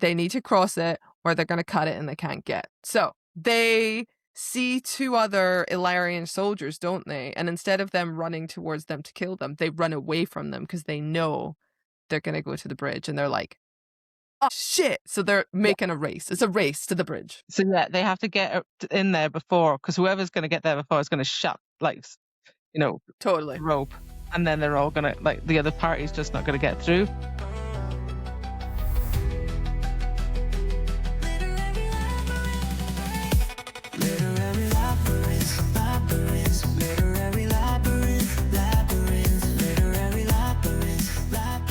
They need to cross it or they're going to cut it and they can't get. So they see two other Illyrian soldiers, don't they? And instead of them running towards them to kill them, they run away from them because they know they're going to go to the bridge, and they're like, oh shit. So they're making a race. It's a race to the bridge. So yeah, they have to get in there before, because whoever's going to get there before is going to shut, like, Totally. rope. And then they're all going to, like, the other party's just not going to get through.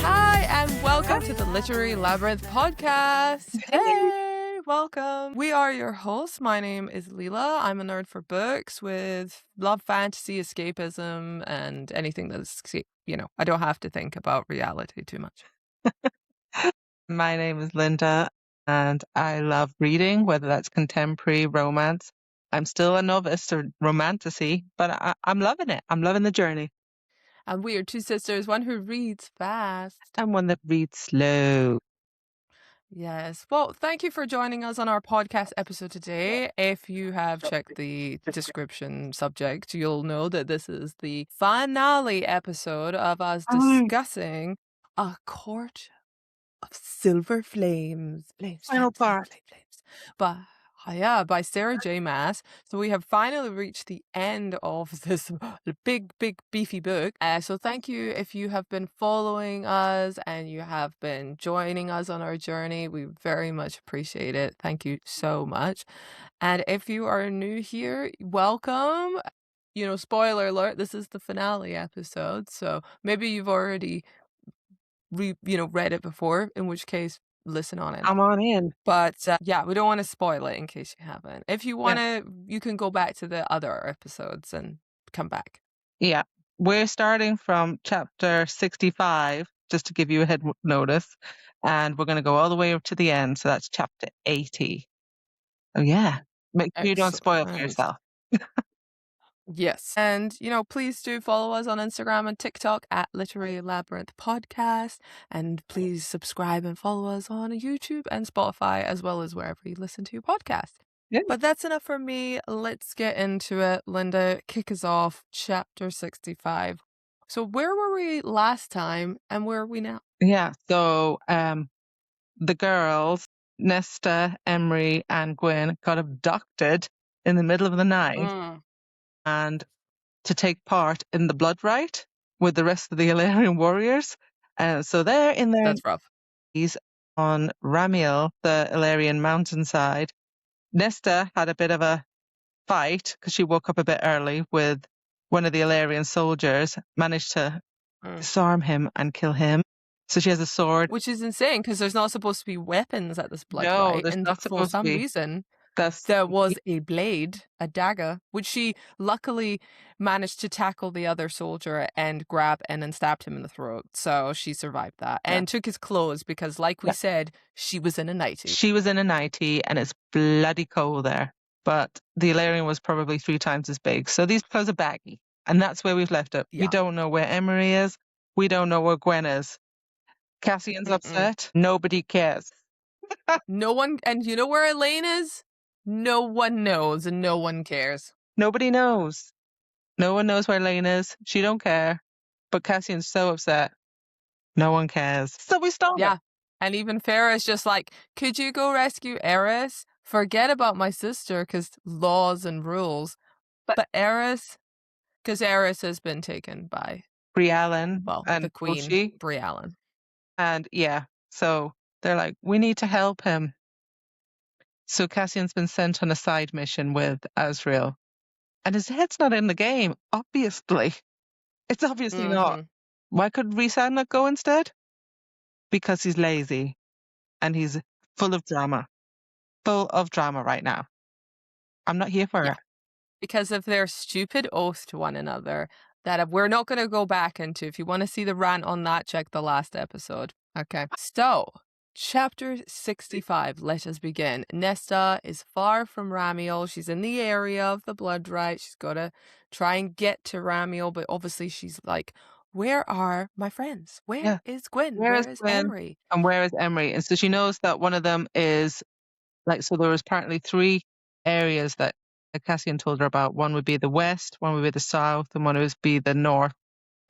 Hi, and welcome to the Literary Labyrinth podcast. Hey, welcome. We are your hosts. My name is Lila. I'm a nerd for books with love, fantasy, escapism, and anything that's, I don't have to think about reality too much. My name is Lynda, and I love reading, whether that's contemporary, romance. I'm still a novice to romantasy, but I'm loving it. I'm loving the journey. And we are two sisters, one who reads fast and one that reads slow. Yes. Well, thank you for joining us on our podcast episode today. If you have checked the description subject, you'll know that this is the finale episode of us discussing A Court of Silver Flames. Final part. By Sarah J Maas. So we have finally reached the end of this big, beefy book. So thank you if you have been following us and you have been joining us on our journey. We very much appreciate it. Thank you so much. And if you are new here, welcome. Spoiler alert, this is the finale episode. So maybe you've already read it before, in which case listen on it. I'm on in. But we don't want to spoil it in case you haven't. If you want to, you can go back to the other episodes and come back. Yeah. We're starting from chapter 65, just to give you a head notice. And we're going to go all the way up to the end. So that's chapter 80. Oh, yeah. Make sure you don't spoil for yourself. Yes. And, please do follow us on Instagram and TikTok at Literary Labyrinth Podcast. And please subscribe and follow us on YouTube and Spotify, as well as wherever you listen to your podcast. Yeah. But that's enough for me. Let's get into it. Lynda, kick us off. Chapter 65. So where were we last time and where are we now? Yeah. So the girls, Nesta, Emery, and Gwyn, got abducted in the middle of the night. And to take part in the blood rite with the rest of the Illyrian warriors. So they're in their That's rough. He's on Ramiel, the Illyrian mountainside. Nesta had a bit of a fight because she woke up a bit early with one of the Illyrian soldiers, managed to disarm him and kill him. So she has a sword. Which is insane because there's not supposed to be weapons at this blood rite. There's not supposed to be. For some reason, there was a blade, a dagger, which she luckily managed to tackle the other soldier and grab and then stabbed him in the throat. So she survived that and took his clothes because, like we said, she was in a nightie. She was in a nightie and it's bloody cold there. But the Illyrian was probably 3 times as big. So these clothes are baggy. And that's where we've left it. Yeah. We don't know where Emery is. We don't know where Gwen is. Cassian's upset. Nobody cares. No one. And you know where Elaine is? No one knows and no one cares. Nobody knows. No one knows where Elaine is. She don't care. But Cassian's so upset. No one cares. So we stop. Yeah. And even Feyre is just like, could you go rescue Eris? Forget about my sister because laws and rules. But Eris, because Eris has been taken by Briallyn. And the queen, Briallyn. And so they're like, we need to help him. So Cassian's been sent on a side mission with Azriel. And his head's not in the game, obviously. It's obviously not. Why could Rhysand not go instead? Because he's lazy. And he's full of drama. Full of drama right now. I'm not here for it. Because of their stupid oath to one another that we're not going to go back into. If you want to see the rant on that, check the last episode. Okay. So, Chapter 65, let us begin. Nesta is far from Ramiel. She's in the area of the blood rite. She's got to try and get to Ramiel, but obviously she's like where are my friends? Yeah. Where is Gwyn? Where is Where is Gwen Emery? and where is Emery? And so she knows that one of them is like, so there was apparently 3 areas that Cassian told her about. One would be the west, one would be the south, and one would be the north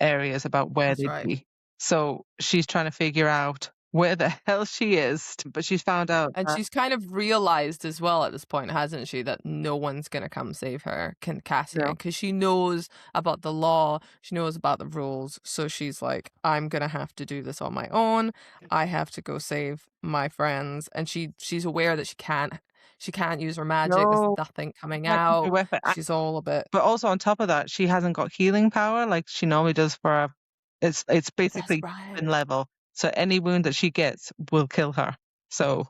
areas about where That's they'd right. be. So she's trying to figure out where the hell she is, but she's found out And that, she's kind of realized as well at this point, hasn't she, that no one's going to come save her, you Cassian, know, because she knows about the law, she knows about the rules. So she's like, I'm going to have to do this on my own. I have to go save my friends. And she's aware that she can't use her magic. There's no, nothing coming can't use her out. weapon. She's all a bit, But also on top of that, she hasn't got healing power like she normally does for a, it's that's basically right. weapon level. So any wound that she gets will kill her. So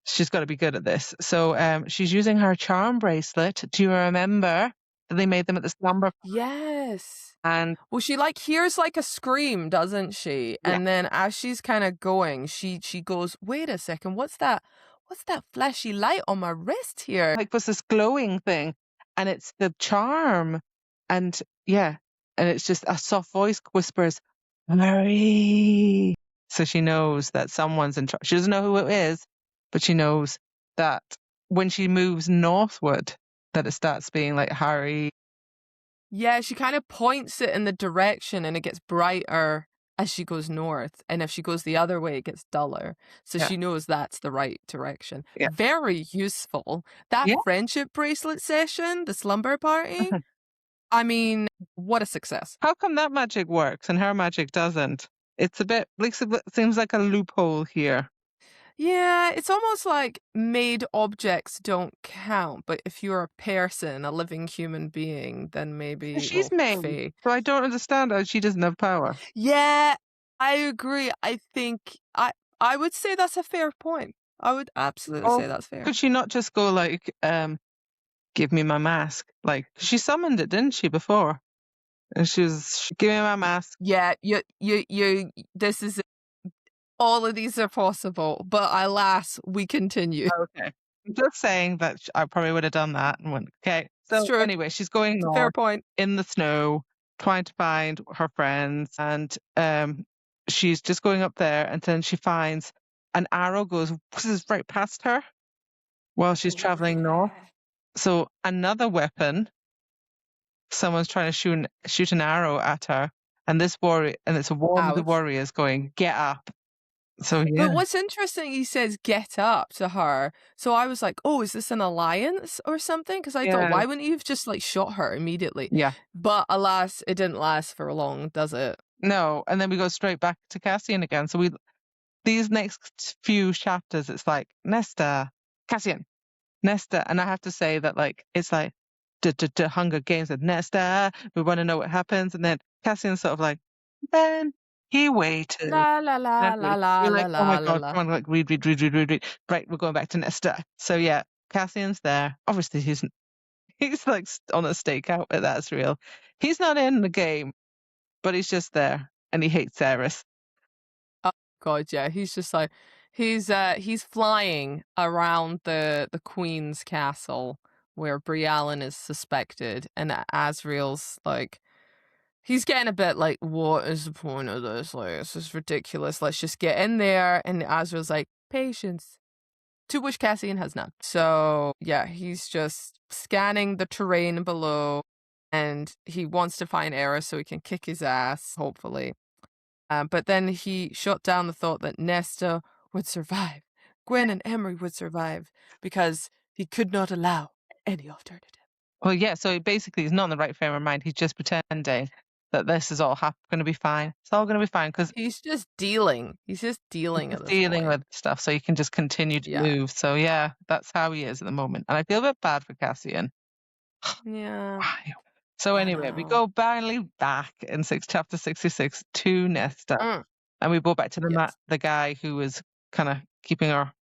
she's got to be good at this. So she's using her charm bracelet. Do you remember that they made them at the slumber? Yes. And Well, she like hears like a scream, doesn't she? yeah, And then as she's kind of going, she goes, "Wait a second, what's that? What's that flashy light on my wrist here?" like was this glowing thing, and it's the charm, and yeah, and it's just a soft voice whispers, "Hurry!" So she knows that someone's in charge. She doesn't know who it is, but she knows that when she moves northward, that it starts being like Harry. Yeah, she kind of points it in the direction and it gets brighter as she goes north. And if she goes the other way, it gets duller. So Yeah, she knows that's the right direction. yeah, Very useful. That yeah. friendship bracelet session, the slumber party, I mean, what a success. How come that magic works and her magic doesn't? It's a bit like seems like a loophole here. Yeah, it's almost like made objects don't count, but if you're a person, a living human being, then And maybe, she's well, made, Faye. so I don't understand how she doesn't have power. Yeah, I agree. I think I would say that's a fair point. I would absolutely Oh, say that's fair. could she not just go like, give me my mask? Like she summoned it, didn't she, before? And give me my mask. Yeah, this is all of these are possible, but alas, we continue. Okay. I'm just saying that I probably would have done that and went, okay. It's So true. anyway, she's going It's a fair north point. in the snow, trying to find her friends, and she's just going up there, and then she finds an arrow goes whizzes right past her while she's Oh traveling north. yeah. So another weapon, someone's trying to shoot an arrow at her, and this warrior, and it's one of the Ouch. warriors going, get up. So But yeah, what's interesting, he says get up to her. So I was like, oh, is this an alliance or something? Because I thought, yeah, why wouldn't you have just like shot her immediately? yeah. But alas, it didn't last for long, does it? No, and then we go straight back to Cassian again. So we these next few chapters, it's like Nesta, Cassian, Nesta, and I have to say that like it's like the Hunger Games with Nesta. We want to know what happens, and then Cassian's sort of like, then he waited. La la la la la You're la like, oh my la la god, la. come on, like read. Right, we're going back to Nesta. So yeah, Cassian's there. Obviously, he's like on a stakeout with Asriel. He's not in the game, but he's just there, and he hates Eris. Oh God, yeah. He's just like he's flying around the Queen's castle where Briallyn is suspected, and Asriel's like he's getting a bit like, what is the point of this? Like, this is ridiculous. Let's just get in there. And Azrael's like, patience. To which Cassian has none. So, yeah, he's just scanning the terrain below and he wants to find Eris so he can kick his ass, hopefully. But then he shot down the thought that Nesta would survive. Gwen and Emery would survive because he could not allow any alternative. Well, yeah, so basically he's not in the right frame of mind. He's just pretending that this is all going to be fine. It's all going to be fine because He's just dealing. He's just dealing at he's this dealing point. with stuff, so he can just continue to Yeah. move. So yeah, that's how he is at the moment. And I feel a bit bad for Cassian. Yeah. Why? So I anyway, we know. go finally back in chapter 66 to Nesta, Mm, and we go back to yes. the guy who was kind of keeping her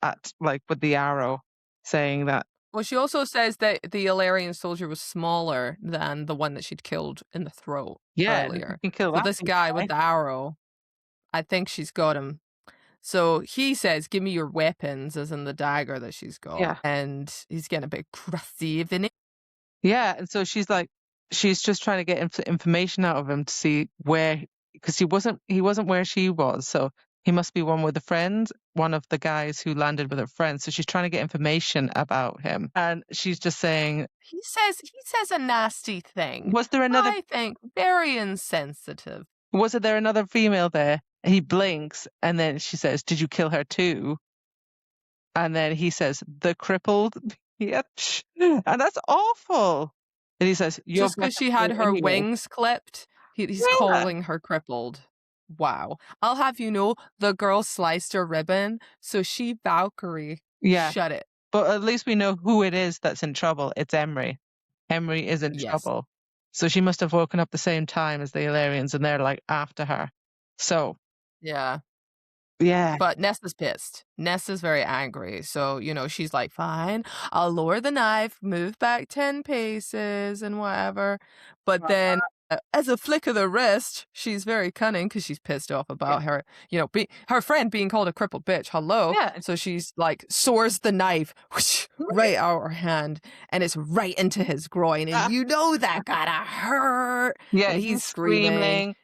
at like with the arrow, saying that Well, she also says that the Illyrian soldier was smaller than the one that she'd killed in the throat yeah, and if you earlier. can kill So that this big guy with guy, the arrow, I think she's got him. So he says, "Give me your weapons," as in the dagger that she's got, yeah, and he's getting a bit aggressive in it. yeah, and so she's like, she's just trying to get information out of him to see where, because he wasn't where she was, so he must be one with a friend, one of the guys who landed with her friend. So she's trying to get information about him, and she's just saying, He says a nasty thing. was there another? I think very insensitive. Was there another female there? He blinks, and then she says, "Did you kill her too?" And then he says, "The crippled bitch," and that's awful. And he says, "You're Just because better she for had it her anyway." wings clipped, he's Yeah. calling her crippled. Wow. I'll have you know, the girl sliced her ribbon, so she Valkyrie. Yeah. Shut it. But at least we know who it is that's in trouble. It's Emery. Emery is in Yes. trouble. So she must have woken up the same time as the Illyrians, and they're like after her. So Yeah. yeah. But Nesta's pissed. Nesta's very angry. So, you know, she's like, fine, I'll lower the knife, move back 10 paces and whatever. But then as a flick of the wrist, she's very cunning because she's pissed off about her, you know, her friend being called a crippled bitch. Hello. Yeah. So she's like, soars the knife whoosh, right out her hand, and it's right into his groin. And you know that gotta hurt. Yeah, And he's screaming.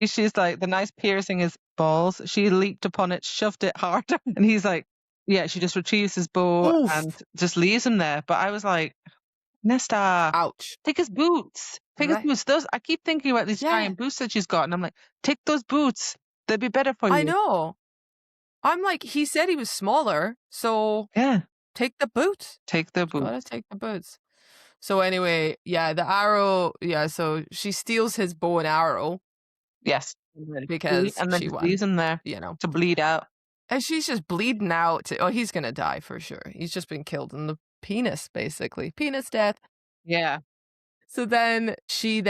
She's like, the knife piercing his balls. She leaped upon it, shoved it harder. And he's like, yeah, she just retrieves his bow and just leaves him there. But I was like, Nesta, ouch. take his boots. Take his boots. Those, I keep thinking about these giant boots that she's got. And I'm like, take those boots. They'd be better for you. I know. I'm like, he said he was smaller. So yeah, take the boots. Take the boots. Gotta take the boots. So anyway, yeah, the arrow. Yeah, so she steals his bow and arrow. Yes. Because and then she won. leaves him there, you know, to bleed out. And she's just bleeding out. Oh, he's gonna die for sure. He's just been killed in the penis, basically. Penis death. Yeah. So then she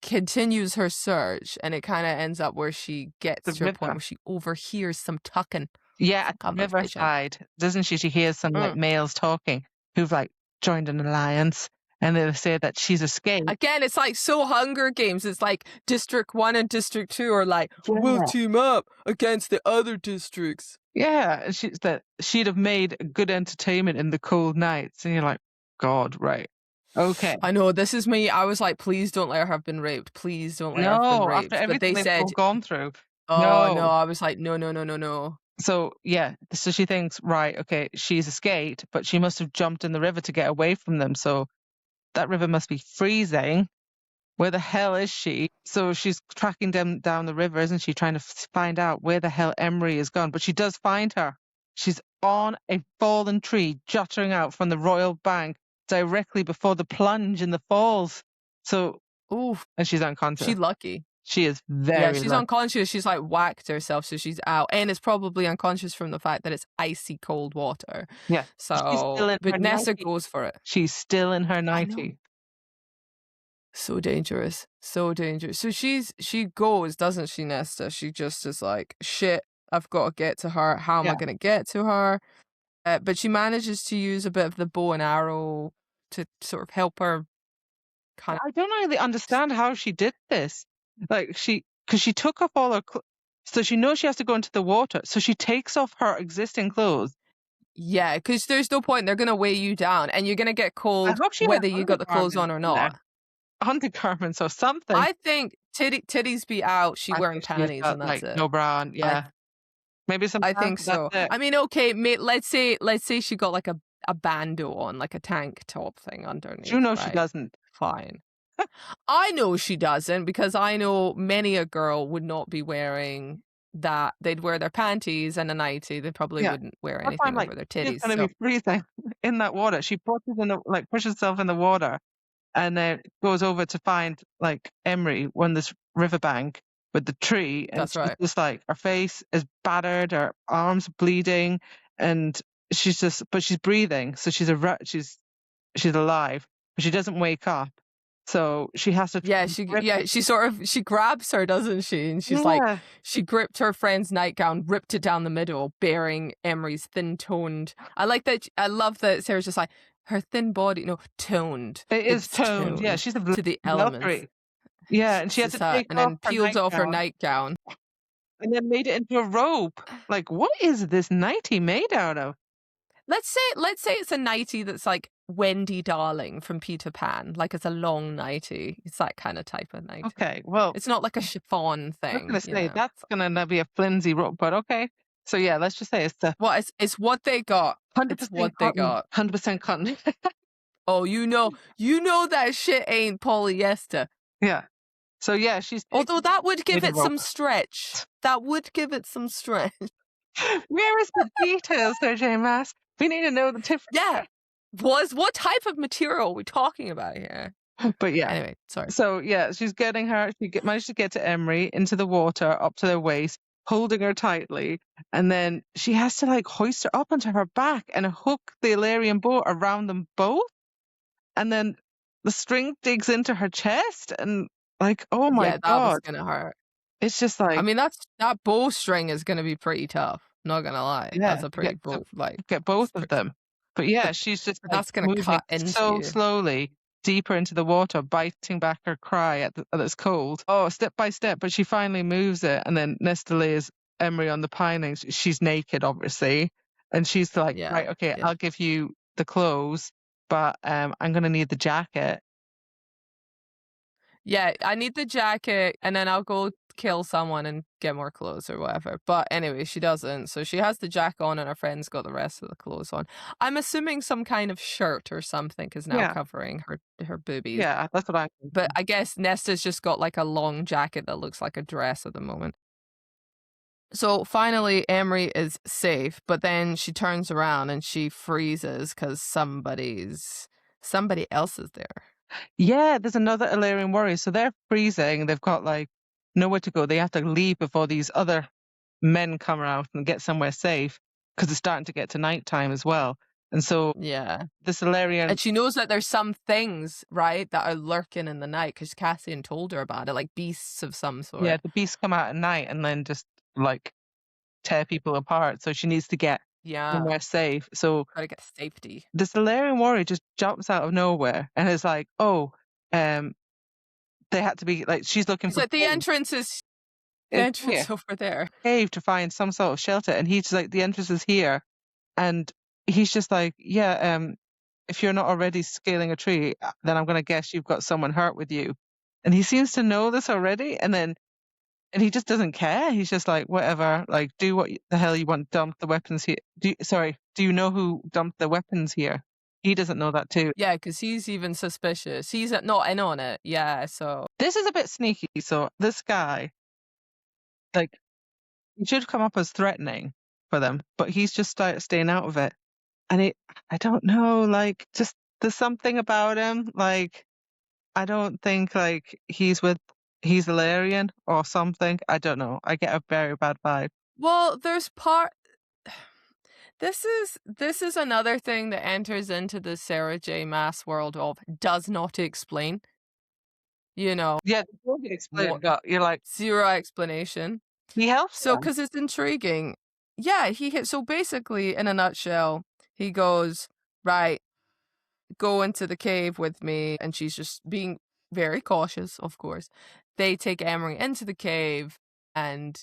continues her search, and it kind of ends up where she gets to a point where she overhears some talking. Yeah, at the riverside, doesn't she? She hears some like males talking who've like joined an alliance, and they say that she's escaped. Again, it's like so Hunger Games. It's like District 1 and District 2 are like, we'll team up against the other districts. Yeah, and she'd have made good entertainment in the cold nights, and you're like, God, right. Okay. I know, this is me. I was like, please don't let her have been raped. Please don't let her have been raped. After everything they've gone through. Oh, no. I was like, no. So, yeah. So she thinks, right, okay, she's escaped, but she must have jumped in the river to get away from them. So that river must be freezing. Where the hell is she? So she's tracking them down the river, isn't she? Trying to find out where the hell Emery is gone. But she does find her. She's on a fallen tree, juttering out from the royal bank directly before the plunge in the falls. So, and she's unconscious. She's lucky. She is very she's lucky. Unconscious. She's like whacked herself, so she's out. And it's probably unconscious from the fact that it's icy cold water. Yeah. So, but Nesta goes for it. She's still in her 90. So dangerous. So dangerous. So she goes, doesn't she, Nesta? She just is like, shit, I've got to get to her. How am I going to get to her? But she manages to use a bit of the bow and arrow to sort of help her. I don't really understand how she did this. Like because she took off all her clothes, so she knows she has to go into the water. So she takes off her existing clothes. Yeah, because there's no point. They're going to weigh you down, and you're going to get cold whether you got the clothes on or not. Undergarments or something. I think titties be out. She wearing panties, and that's it. No bra on. Yeah. Maybe some. I think so. I mean, okay, mate. Let's say she got like a bandeau on, like a tank top thing underneath. You know she doesn't. Fine. I know she doesn't, because I know many a girl would not be wearing that. They'd wear their panties and a nightie. They probably wouldn't wear anything over their titties. She's going to be freezing in that water. She pushes herself in the water, and then goes over to find like Emery on this riverbank with the tree, and that's right. Just like her face is battered, her arms bleeding, and she's breathing, so she's alive, but she doesn't wake up. So she has to. She grabs her, doesn't she? And she's like, she gripped her friend's nightgown, ripped it down the middle, bearing Emery's thin toned. I love that Sarah's just like, her thin body, toned. It's toned. Yeah, she's to the elements. Yeah, and she had to take and then peeled off her nightgown. And then made it into a robe. Like, what is this nightie made out of? Let's say it's a nightie that's like Wendy Darling from Peter Pan. Like it's a long nightie. It's that kind of type of nightie. Okay, well, It's not like a chiffon I was thing, gonna you say know. that's gonna be a flimsy rope, but okay. So yeah, let's just say it's the Well, it's what they got. It's 100% what they cotton. got. 100% cotton. Oh, you know that shit ain't polyester. Yeah. So yeah, she's Although that would give taking it the rope. some stretch. That would give it some stretch. Where is the details, Sarah J Maas? We need to know the difference. Yeah. What type of material are we talking about here? But yeah. Anyway, sorry. So yeah, she's getting her. Managed to get to Emery into the water up to their waist, holding her tightly, and then she has to like hoist her up onto her back and hook the Illyrian bow around them both, and then the string digs into her chest, and like, oh my Yeah, that was god, gonna hurt. it's just I like, mean, that bowstring is gonna be pretty tough. Not gonna lie. yeah, That's a pretty get both it's of pretty them. But yeah, she's just like that's gonna moving cut into so you. slowly deeper into the water, biting back her cry at it's cold. Oh, step by step, but she finally moves it, and then Nesta lays Emery on the pinings. She's naked, obviously, and she's like, Yeah. right, okay, Yeah. I'll give you the clothes, but I'm gonna need the jacket. Yeah, I need the jacket and then I'll go kill someone and get more clothes or whatever. But anyway, she doesn't. So she has the jacket on and her friend's got the rest of the clothes on. I'm assuming some kind of shirt or something is now Yeah, covering her boobies. yeah, that's what I think. But I guess Nesta's just got like a long jacket that looks like a dress at the moment. So finally, Emery is safe, but then she turns around and she freezes because somebody else is there. Yeah, there's another Illyrian warrior. So they're freezing. They've got like nowhere to go. They have to leave before these other men come out and get somewhere safe because it's starting to get to nighttime as well. And so Yeah. this Illyrian, And she knows that there's some things, right, that are lurking in the night because Cassian told her about it, like beasts of some sort. yeah, the beasts come out at night and then just like tear people apart. So she needs to get somewhere safe. So Gotta get safety. this Illyrian warrior just jumps out of nowhere and is like, oh, they had to be like, she's looking He's for like, the entrance here. over there. Cave to find some sort of shelter, and he's like, the entrance is here, and he's just like, yeah, if you're not already scaling a tree, then I'm gonna guess you've got someone hurt with you, and he seems to know this already, and he just doesn't care. He's just like, whatever, like, do what the hell you want. Dump the weapons here. Do you know who dumped the weapons here? He doesn't know that too. Yeah, because he's even suspicious. He's not in on it. Yeah, so This is a bit sneaky. So this guy, like, he should come up as threatening for them, but he's just staying out of it. And I don't know, like, just there's something about him. Like, I don't think like he's Illyrian or something. I don't know. I get a very bad vibe. well, there's This is another thing that enters into the Sarah J Maas world of does not explain. You know, Yeah, they don't explain, but you're like, zero explanation. he helps So, them. because it's intriguing. Yeah, so basically, in a nutshell, he goes, right, go into the cave with me. And she's just being very cautious, of course. They take Emery into the cave and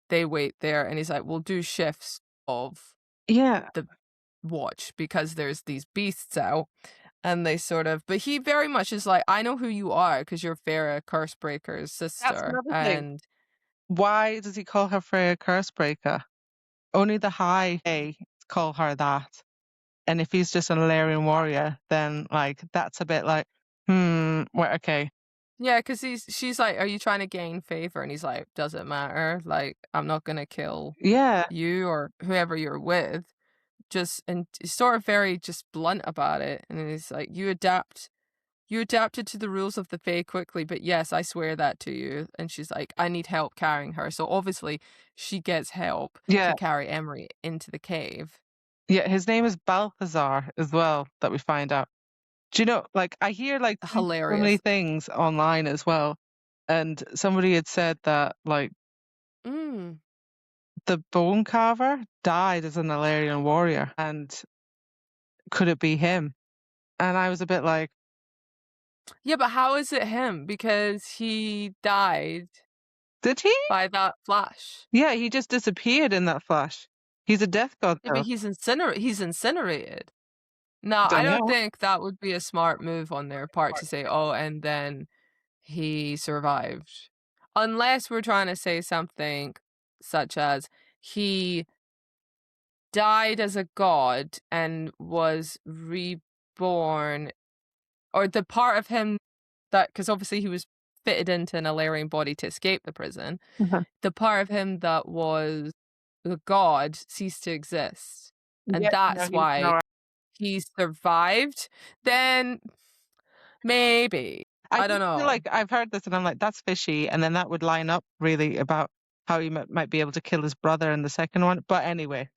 they wait there. And he's like, we'll do shifts of the watch because there's these beasts out. And they sort of, but he very much is like, I know who you are because you're Feyre Cursebreaker's sister. That's another thing. And Why does he call her Freya Cursebreaker? Only the High call her that. And if he's just an Illyrian warrior, then like that's a bit like, well, okay. yeah, because she's like, are you trying to gain favor? And he's like, doesn't matter. Like, I'm not gonna kill you or whoever you're with. And he's sort of very just blunt about it. And he's like, you adapted to the rules of the Fae quickly, but yes, I swear that to you. And she's like, I need help carrying her. So obviously she gets help to carry Emery into the cave. Yeah, his name is Balthazar as well, that we find out. Do you know, like, I hear like so many things online as well. And somebody had said that like the bone carver died as an Illyrian warrior, and could it be him? And I was a bit like, yeah, but how is it him? Because he died. Did he? By that flash. Yeah, he just disappeared in that flash. He's a death god, though. Yeah, but he's incinerated. No, I Don't don't know. think that would be a smart move on their part to say, "Oh, and then he survived." Unless we're trying to say something such as he died as a god and was reborn, or the part of him that, because obviously he was fitted into an Alarian body to escape the prison, Mhm. the part of him that was the god ceased to exist, and Yeah, no, that's he's why no. he survived, then maybe. I I don't just feel know. like I've heard this and I'm like, that's fishy. And then that would line up really about how he might be able to kill his brother in the second one. But anyway,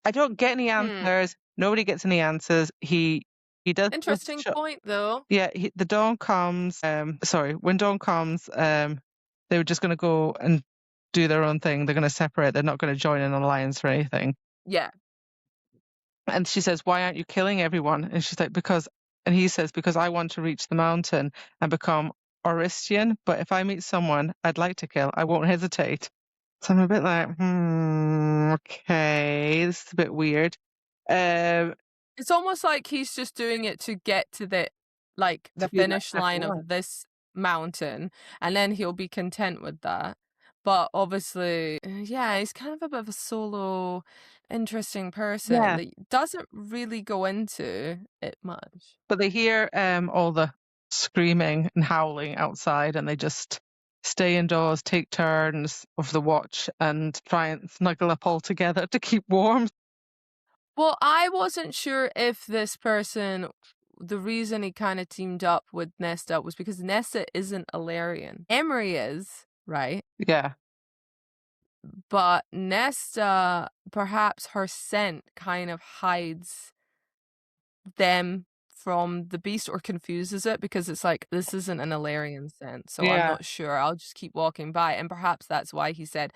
I don't get any Hmm. answers. Nobody gets any answers. He does just Interesting point, though. yeah, the dawn comes. Sorry, when dawn comes, they were just going to go and do their own thing. They're going to separate. They're not going to join an alliance or anything. Yeah. And she says, "Why aren't you killing everyone?" And she's like, "Because," and he says, "Because I want to reach the mountain and become Oristian. But if I meet someone I'd like to kill, I won't hesitate." So I'm a bit like, okay, this is a bit weird. It's almost like he's just doing it to get to the To do that finish step line one. of this mountain, and then he'll be content with that. But obviously, yeah, he's kind of a bit of a solo, interesting person Yeah. that doesn't really go into it much. But they hear all the screaming and howling outside, and they just stay indoors, take turns of the watch, and try and snuggle up all together to keep warm. Well, I wasn't sure if this person, the reason he kind of teamed up with Nesta was because Nesta isn't Alarian. Emery is, right? Yeah, But Nesta, perhaps her scent kind of hides them from the beast or confuses it, because it's like, this isn't an Alarian scent, so I'm yeah, not sure. I'll just keep walking by. And perhaps that's why he said,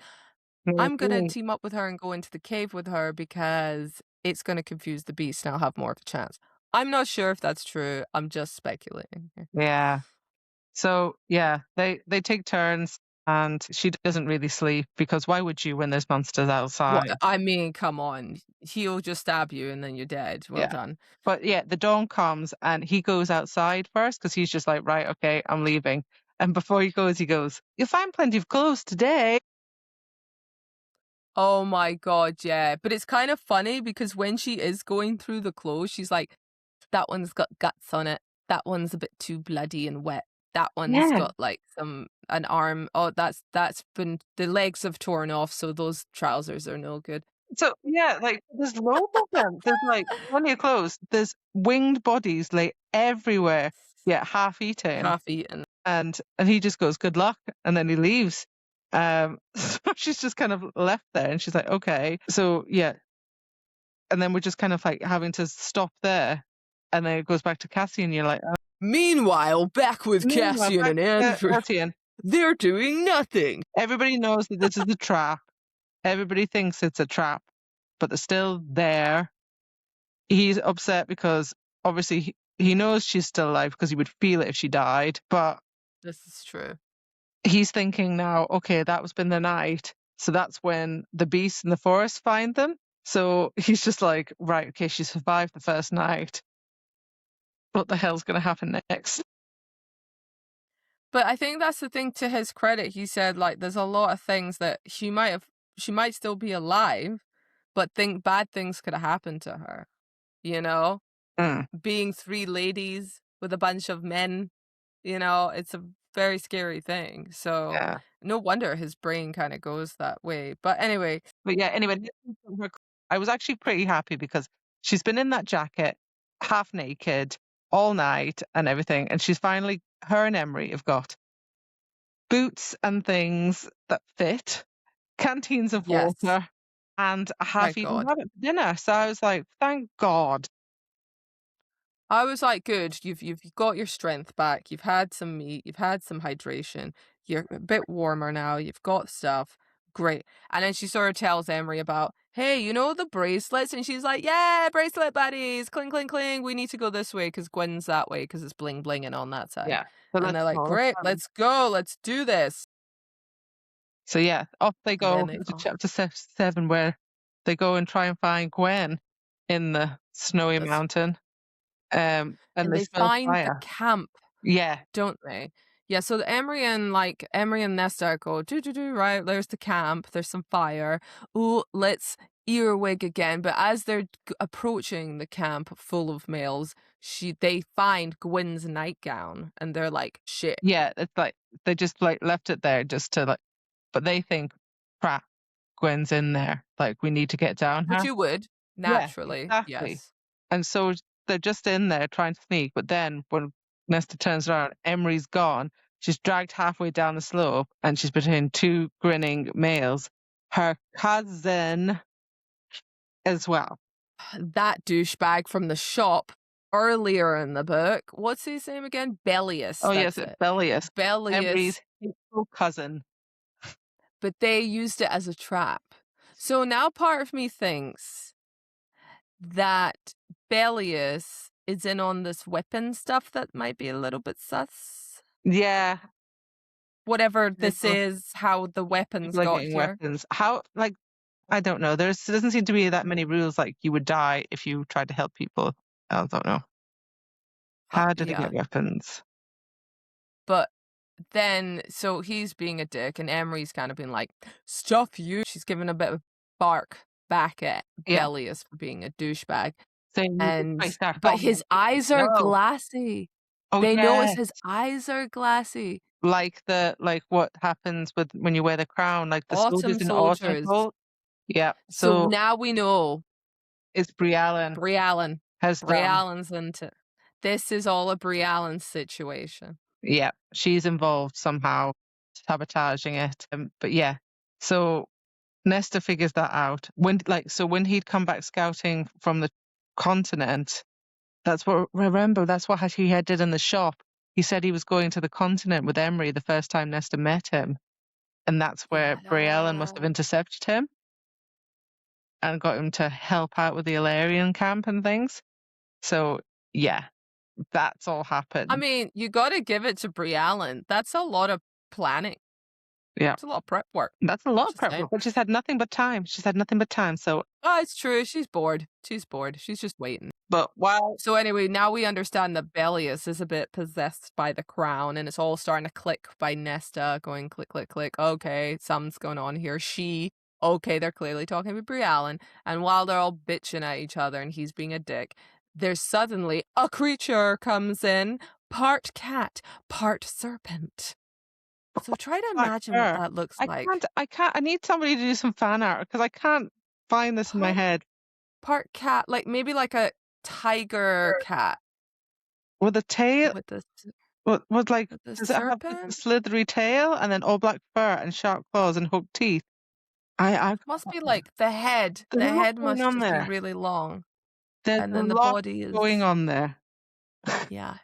I'm going to maybe. team up with her and go into the cave with her because it's going to confuse the beast and I'll have more of a chance. I'm not sure if that's true. I'm just speculating here. Yeah. So yeah, they take turns, and she doesn't really sleep because why would you when there's monsters Well, outside? I mean, come on. He'll just stab you and then you're dead. Well Yeah. done. But yeah, the dawn comes and he goes outside first because he's just like, right, okay, I'm leaving. And before he goes, "You'll find plenty of clothes today." Oh my God, yeah. But it's kind of funny because when she is going through the clothes, she's like, that one's got guts on it. That one's a bit too bloody and wet. That one's Yeah. got like an arm. Oh, that's been, the legs have torn off, so those trousers are no good. So yeah, like there's loads of them. There's like plenty of clothes. There's winged bodies like everywhere, yet half eaten. Half eaten. And he just goes, "Good luck," and then he leaves. So she's just kind of left there, and she's like, "Okay." So yeah, and then we're just kind of like having to stop there, and then it goes back to Cassie, and you're like, oh. Meanwhile, back with Meanwhile, Cassian back and to Andrew, Cassian. they're doing nothing. Everybody knows that this is a trap. Everybody thinks it's a trap, but they're still there. He's upset because obviously he knows she's still alive because he would feel it if she died. But This is true. he's thinking now, okay, that was been the night. So that's when the beasts in the forest find them. So he's just like, right, okay, she survived the first night. What the hell's going to happen next? But I think that's the thing, to his credit. He said, like, there's a lot of things that she might still be alive, but think bad things could have happened to her. You know, Mm, being three ladies with a bunch of men, it's a very scary thing. So yeah. no wonder his brain kind of goes that way. But anyway, But yeah, anyway, I was actually pretty happy because she's been in that jacket, half naked, all night and everything. And she's finally, her and Emery have got boots and things that fit, canteens of yes, water, and a thank half-eaten God. rabbit for dinner. So I was like, thank God. I was like, good, you've got your strength back. You've had some meat, you've had some hydration. You're a bit warmer now. You've got stuff. Great. And then she sort of tells Emery about, hey, the bracelets? And she's like, yeah, bracelet buddies, cling, cling, cling. We need to go this way because Gwen's that way because it's bling blinging on that side. Yeah. So And let's they're like, go. great, let's go, let's do this. So yeah, off they And then go they into go. chapter 7 where they go and try and find Gwen in the snowy mountain. And And they they smell find the fire. camp, Yeah, don't they? Yeah, so the Emery and Nesta go, do, right, there's the camp, there's some fire. Ooh, let's earwig again. But as they're approaching the camp full of males, they find Gwyn's nightgown and they're like, shit. yeah. It's like they just like left it there just to like, but they think, crap, Gwen's in there. Like we need to get down Which her. you would, Yeah, naturally, exactly. yes. And so they're just in there trying to sneak. But then when Nesta turns around, Emery's gone. She's dragged halfway down the slope and she's between two grinning males. Her cousin as well. That douchebag from the shop earlier in the book, what's his name again? Bellius, Oh, yes, that's it's it. Bellius. Bellius. Emery's hateful cousin. But they used it as a trap. So now part of me thinks that Bellius is in on this weapon stuff that might be a little bit sus. Yeah. Whatever this People is, how the weapons are got getting here. weapons. How, like, I don't know. There doesn't seem to be that many rules like you would die if you tried to help people. I don't know. How did he Yeah. get weapons? But then, so he's being a dick, and Emery's kind of been like, stuff you. She's giving a bit of bark back at Yeah. Bellius for being a douchebag. Saying But his eyes are no. glassy. Oh, They notice yes. his eyes are glassy. Like what happens with when you wear the crown, like the Autumn soldiers in Autumn soldiers. Cold. Yeah. So So now we know it's Briallyn Briallyn. has done. Briallyn's into. This is all a Briallyn situation. Yeah, she's involved somehow, sabotaging it. But yeah, so Nesta figures that out when he'd come back scouting from the continent. That's what he did in the shop. He said he was going to the continent with Emery the first time Nesta met him, and that's where Briallyn must have intercepted him and got him to help out with the Illyrian camp and things. So yeah, that's all happened. I mean, you got to give it to Briallyn. That's a lot of planning. Yeah, it's a lot of prep work. That's a lot of prep work, but she's had nothing but time. So it's true. She's bored. She's just waiting. But wow. So anyway, now we understand that Bellius is a bit possessed by the crown, and it's all starting to click by Nesta, going click, click, click. Okay, something's going on here. Okay, they're clearly talking about Briallyn, and while they're all bitching at each other and he's being a dick, there's suddenly a creature comes in, part cat, part serpent. So try to imagine what that looks like. I need somebody to do some fan art because I can't find this in my head. Part cat, like maybe like a tiger cat with a tail. Does it have a slithery tail and then all black fur and sharp claws and hooked teeth? I must be like the head. The head must just be really long. There's and then the lot body is going on there. Yeah.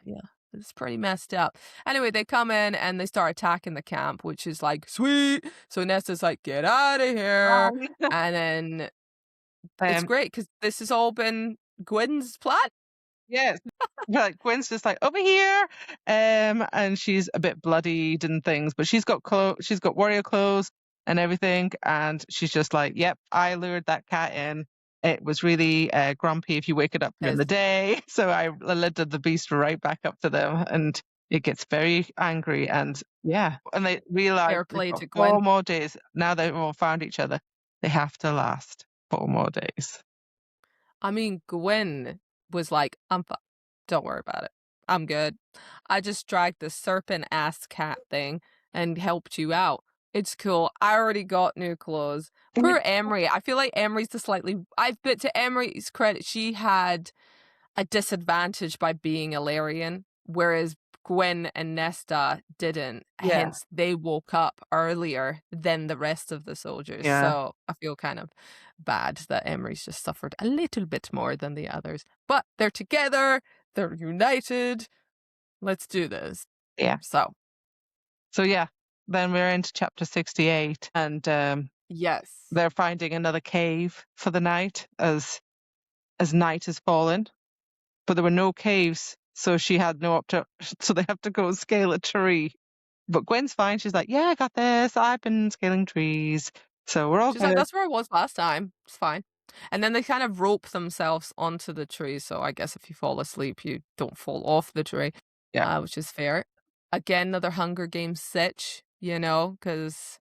It's pretty messed up. Anyway, they come in and they start attacking the camp, which is like, sweet. So Nesta's like, get out of here. And then it's great because this has all been Gwyn's plot. Yes. But Gwen's just like, over here. And she's a bit bloodied and things, but she's got warrior clothes and everything. And she's just like, yep, I lured that cat in. It was really grumpy if you wake it up in the day. So I led the beast right back up to them, and it gets very angry. And yeah, and they realize 4 more days. Now they've all found each other. They have to last 4 more days. I mean, Gwyn was like, I'm fine. Don't worry about it. I'm good. I just dragged the serpent ass cat thing and helped you out. It's cool. I already got new clothes. Poor Emery. I feel like Emery's but to Emery's credit, she had a disadvantage by being Illyrian, whereas Gwyn and Nesta didn't. Yeah. Hence, they woke up earlier than the rest of the soldiers. Yeah. So I feel kind of bad that Emery's just suffered a little bit more than the others. But they're together. They're united. Let's do this. Yeah. So yeah. Then we're into chapter 68, and yes, they're finding another cave for the night as night has fallen, but there were no caves, so she had so they have to go scale a tree. But Gwen's fine. She's like, yeah, I got this. I've been scaling trees, so we're all. She's like, that's where I was last time. It's fine. And then they kind of rope themselves onto the tree. So I guess if you fall asleep, you don't fall off the tree, Yeah. which is fair. Again, another Hunger Games sitch, because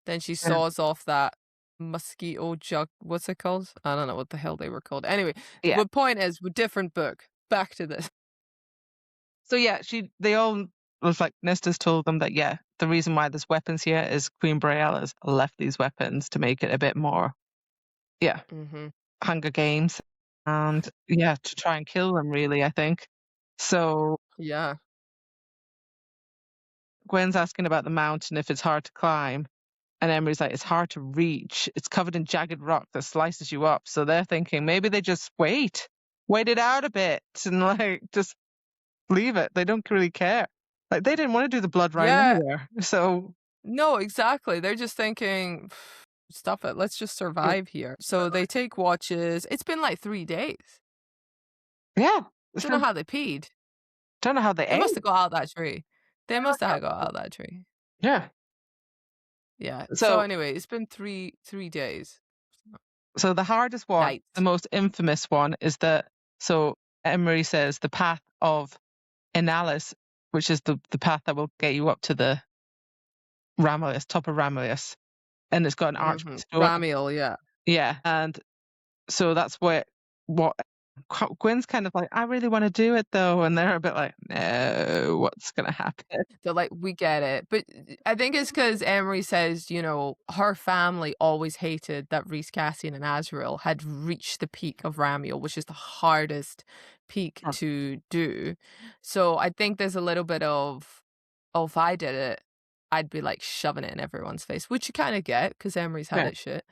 then she Yeah. saws off that mosquito jug. What's it called? I don't know what the hell they were called. Anyway, Yeah. the point is, different book. Back to this. So yeah, they all was like Nesta's told them that the reason why there's weapons here is Queen Briallyn has left these weapons to make it a bit more Mm-hmm. Hunger Games and to try and kill them really, I think. So Yeah. Gwen's asking about the mountain if it's hard to climb. And Emery's like, it's hard to reach. It's covered in jagged rock that slices you up. So they're thinking maybe they just wait it out a bit and like just leave it. They don't really care. Like they didn't want to do the blood rite Yeah. anywhere. So No, exactly. They're just thinking, stuff it. Let's just survive here. So they take watches. It's been like 3 days. yeah, Don't know how they peed. don't know how they They must ate. have got out that tree. They must have got out that tree. Yeah. Yeah. So So anyway, it's been three days. so the hardest one, Night. the most infamous one is so Emery says the path of Inalis, which is the path that will get you up to the Ramilius, top of Ramilius. And it's got an arch. Ramiel, yeah. Yeah. And so that's what Gwen's kind of like, I really want to do it though. And they're a bit like, no, what's going to happen? They're like, we get it. But I think it's because Emery says, her family always hated that Rhys, Cassian, and Azriel had reached the peak of Ramiel, which is the hardest peak to do. So I think there's a little bit of, if I did it, I'd be like shoving it in everyone's face, which you kind of get because Emery's had it shit.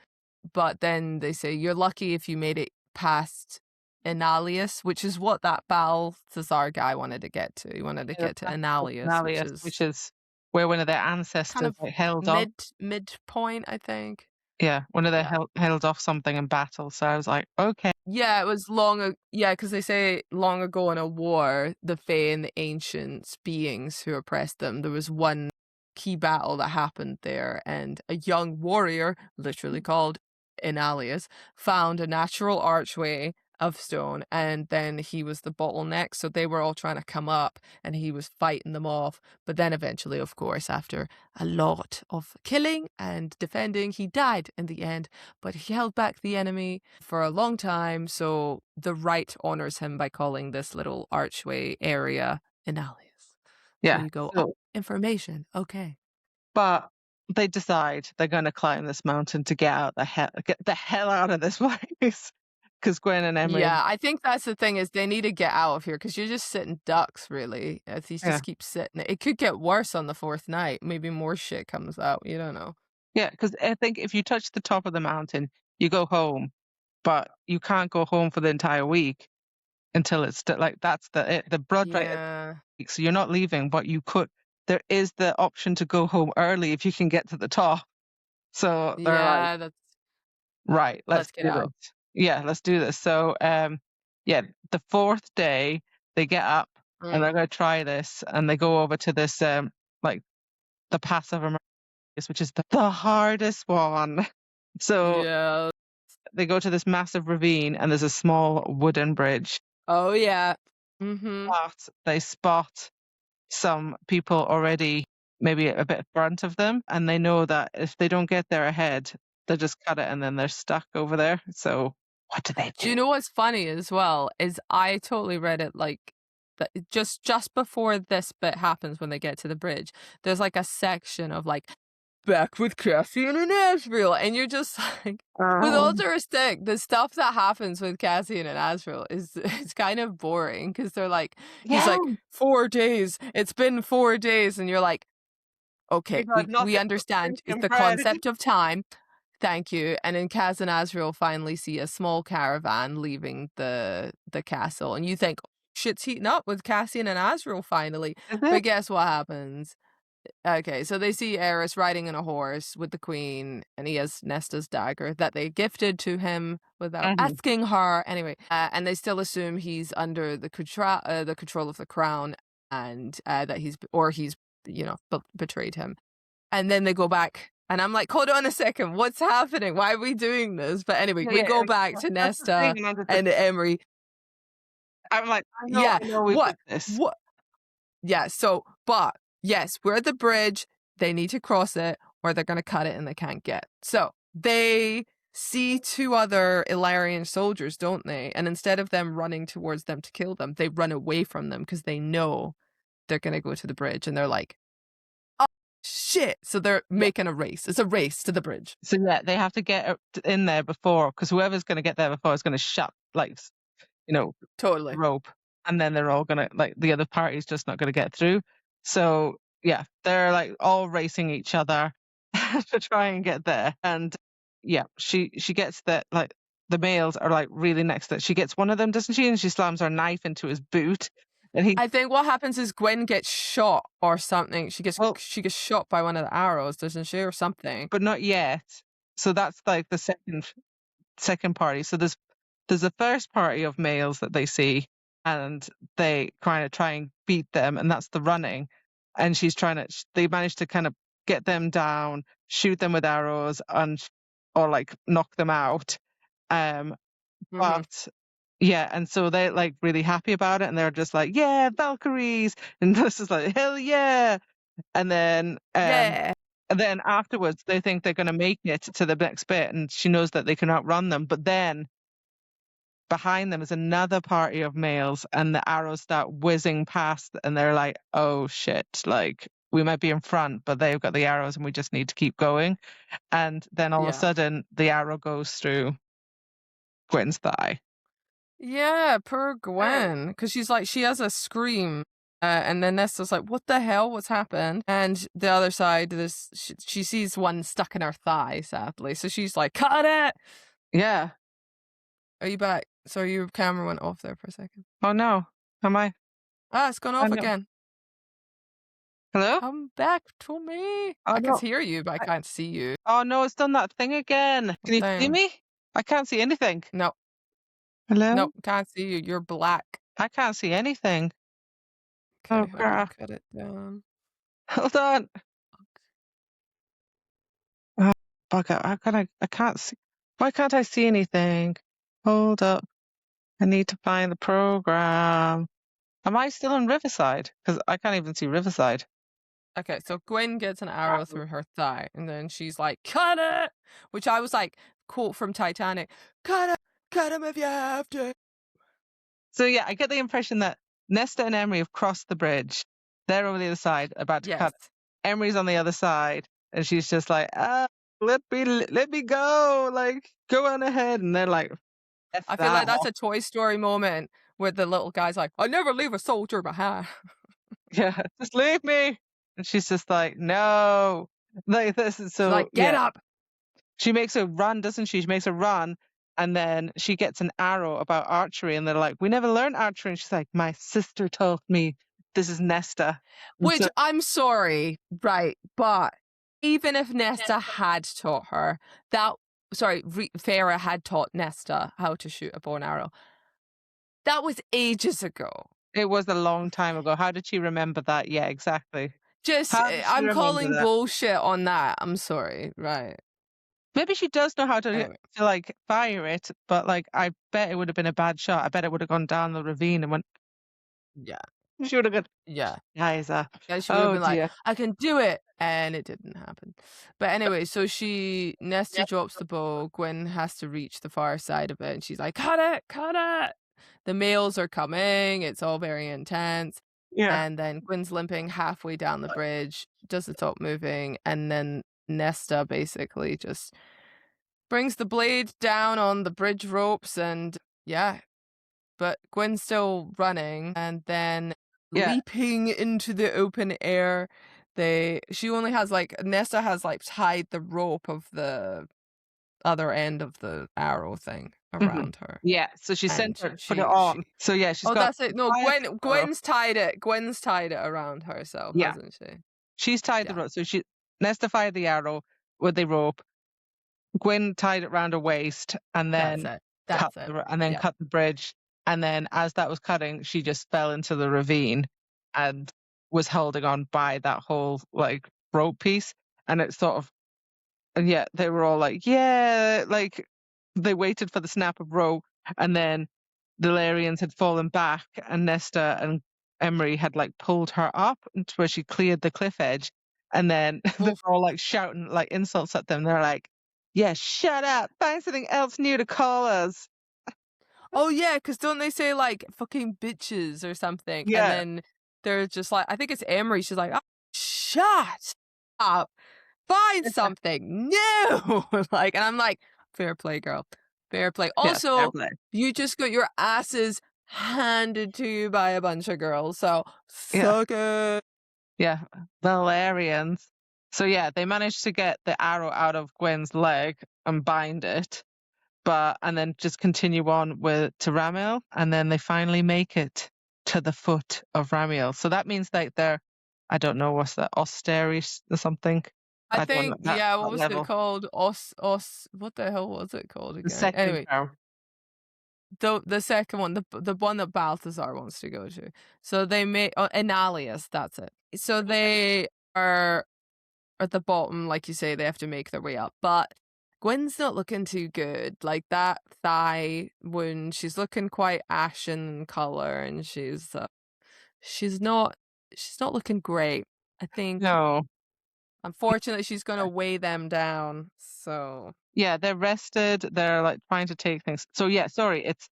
But then they say, you're lucky if you made it past Inalius, which is what that Balthazar guy wanted to get to. He wanted to get to Inalius, which is where one of their ancestors kind of held off. Midpoint, I think. Yeah, one of their held off something in battle. So I was like, okay. Yeah, it was because they say long ago in a war, the Fae and the ancients beings who oppressed them, there was one key battle that happened there, and a young warrior, literally called Inalius, found a natural archway of stone, and then he was the bottleneck, so they were all trying to come up and he was fighting them off. But then eventually, of course, after a lot of killing and defending, he died in the end, but he held back the enemy for a long time, so the rite honors him by calling this little archway area Inalius. Yeah. So you go, information, okay. But they decide they're going to climb this mountain to get the hell out of this place. Because Gwen and Emery. Yeah, I think that's the thing is they need to get out of here because you're just sitting ducks, really. If you just keep sitting, it could get worse on the 4th night. Maybe more shit comes out. You don't know. Yeah, because I think if you touch the top of the mountain, you go home, but you can't go home for the entire week until it's that's the blood rite. So you're not leaving, but you could. There is the option to go home early if you can get to the top. So they're like, right, let's get out. Yeah, let's do this. So, the 4th day they get up and they're going to try this, and they go over to this, like the Pass of Americus, which is the hardest one. So they go to this massive ravine, and there's a small wooden bridge. Oh yeah. But they spot some people already, maybe a bit in front of them, and they know that if they don't get there ahead, they'll just cut it, and then they're stuck over there. So. What do they do? Do you know what's funny as well is I totally read it like that just before this bit happens when they get to the bridge. There's like a section of like back with Cassian and Azriel, and you're just like, with all due respect, the stuff that happens with Cassian and Azriel is it's kind of boring because they're like, he's like 4 days. It's been 4 days, and you're like, okay, we understand the concept of time. Thank you. And then Kaz and Azriel finally see a small caravan leaving the castle. And you think, shit's heating up with Cassian and Azriel finally. But guess what happens? Okay, so they see Aerys riding on a horse with the queen, and he has Nesta's dagger that they gifted to him without asking her. Anyway, and they still assume he's under the control of the crown, and that he's betrayed him. And then they go back And I'm like, hold on a second, what's happening? Why are we doing this? But anyway, we go back to that's the Nesta thing. and Emery. I'm like, Yeah. I know we did this. What? Yeah. So, but yes, we're at the bridge. They need to cross it or they're going to cut it and they can't get. So they see 2 other Illyrian soldiers, don't they? And instead of them running towards them to kill them, they run away from them because they know they're going to go to the bridge and they're like, oh, shit. So they're making a race. It's a race to the bridge. So yeah, they have to get in there before, because whoever's going to get there before is going to shut, like, Totally. rope, and then they're all gonna, like, the other party's just not gonna get through. So yeah, they're like all racing each other to try and get there. And yeah, she gets that, like, the males are like really next to it. She gets one of them, doesn't she? And she slams her knife into his boot. And I think what happens is Gwen gets shot or something. She gets shot by one of the arrows, doesn't she, or something? But not yet. So that's like the second party. So there's the first party of males that they see, and they kind of try and beat them, and that's the running. And they manage to kind of get them down, shoot them with arrows, or like knock them out. But yeah, and so they're like really happy about it, and they're just like, yeah, Valkyries, and this is like, hell yeah. And then Yeah. and then afterwards they think they're going to make it to the next bit, and she knows that they can outrun them. But then behind them is another party of males, and the arrows start whizzing past, and they're like, oh shit, like, we might be in front, but they've got the arrows and we just need to keep going. And then all of a sudden the arrow goes through Gwen's thigh. Yeah, poor Gwen. Because she's like, she has a scream. And then Nesta's like, what the hell? What's happened? And the other side, she sees one stuck in her thigh, sadly. So she's like, cut it! Yeah. Are you back? Sorry, your camera went off there for a second. Oh no. Am I? It's gone off again. Hello? Come back to me. I can hear you, but I can't see you. Oh no, it's done that thing again. Can you see me? I can't see anything. No. Hello? Nope, can't see you. You're black. I can't see anything. Okay, how do I cut it down? Hold on. Oh, bugger. I can't see. Why can't I see anything? Hold up. I need to find the program. Am I still in Riverside? Because I can't even see Riverside. Okay, so Gwen gets an arrow through her thigh, and then she's like, cut it! Which I was like, quote from Titanic, cut him if you have to. So yeah, I get the impression that Nesta and Emery have crossed the bridge. They're over the other side, about to cut. Emery's on the other side, and she's just like, let me go, like, go on ahead. And they're like, I feel like that's a Toy Story moment where the little guy's like, I never leave a soldier behind. Yeah, just leave me. And she's just like, no. Like, this is so, she's like, get up. She makes a run, doesn't she? She makes a run, and then she gets an arrow about archery, and they're like, we never learned archery. And she's like, my sister taught me. This is Nesta. Which, I'm sorry, right, but even if Nesta had taught her, Feyre had taught Nesta how to shoot a bow and arrow. That was ages ago. It was a long time ago. How did she remember that? Yeah, exactly. I'm calling bullshit on that. I'm sorry, right. Maybe she does know how to like fire it, but like, I bet it would have been a bad shot. I bet it would have gone down the ravine and went. Yeah. She would have gone. Yeah. Geyser. Yeah, she would have been like, I can do it. And it didn't happen. But anyway, so Nesta drops the bow. Gwen has to reach the far side of it. And she's like, cut it. The males are coming. It's all very intense. Yeah. And then Gwen's limping halfway down the bridge, doesn't stop moving. And then Nesta basically just brings the blade down on the bridge ropes. And yeah, but Gwen's still running. And then leaping into the open air. Nesta has like tied the rope of the other end of the arrow thing around her. Yeah, so she sent her put it on. So yeah, she's got. That's it. No, Gwen's tied it. Gwen's tied it around herself, hasn't she? She's tied the rope. So Nesta fired the arrow with the rope. Gwen tied it around her waist, and then cut the bridge. And then as that was cutting, she just fell into the ravine and was holding on by that whole like rope piece, and it sort of And yeah, they were all like, yeah, like they waited for the snap of row, and then the Larians had fallen back, and Nesta and Emery had like pulled her up to where she cleared the cliff edge, and then they Oh, were all like shouting like insults at them. They're like, yeah, shut up, find something else new to call us. oh yeah, because don't they say like fucking bitches or something? And Yeah, then they're just like, I think it's Emery. She's like, oh, shut up, find something new. Like, and I'm like, fair play, girl, fair play. yeah, fair Also, play. you just got your asses handed to you by a bunch of girls, so Yeah, suck it. yeah, Valerians. So yeah, they managed to get the arrow out of Gwen's leg and bind it, and then just continue on with to Ramiel, and then they finally make it to the foot of Ramiel. So that means like they're, I don't know, what's that, Austeris or something? I I don't know think, that, yeah, what that was it level. called? What the hell was it called The again? second Anyway, term. the second one, the one that Balthazar wants to go to. So they made Enalius, that's it. So they are at the bottom, like you say, they have to make their way up. But Gwen's not looking too good. Like that thigh wound, she's looking quite ashen in color, and she's not looking great. I think, No. unfortunately, she's gonna weigh them down. So Yeah, they're rested. They're like trying to take things. So yeah, sorry, it's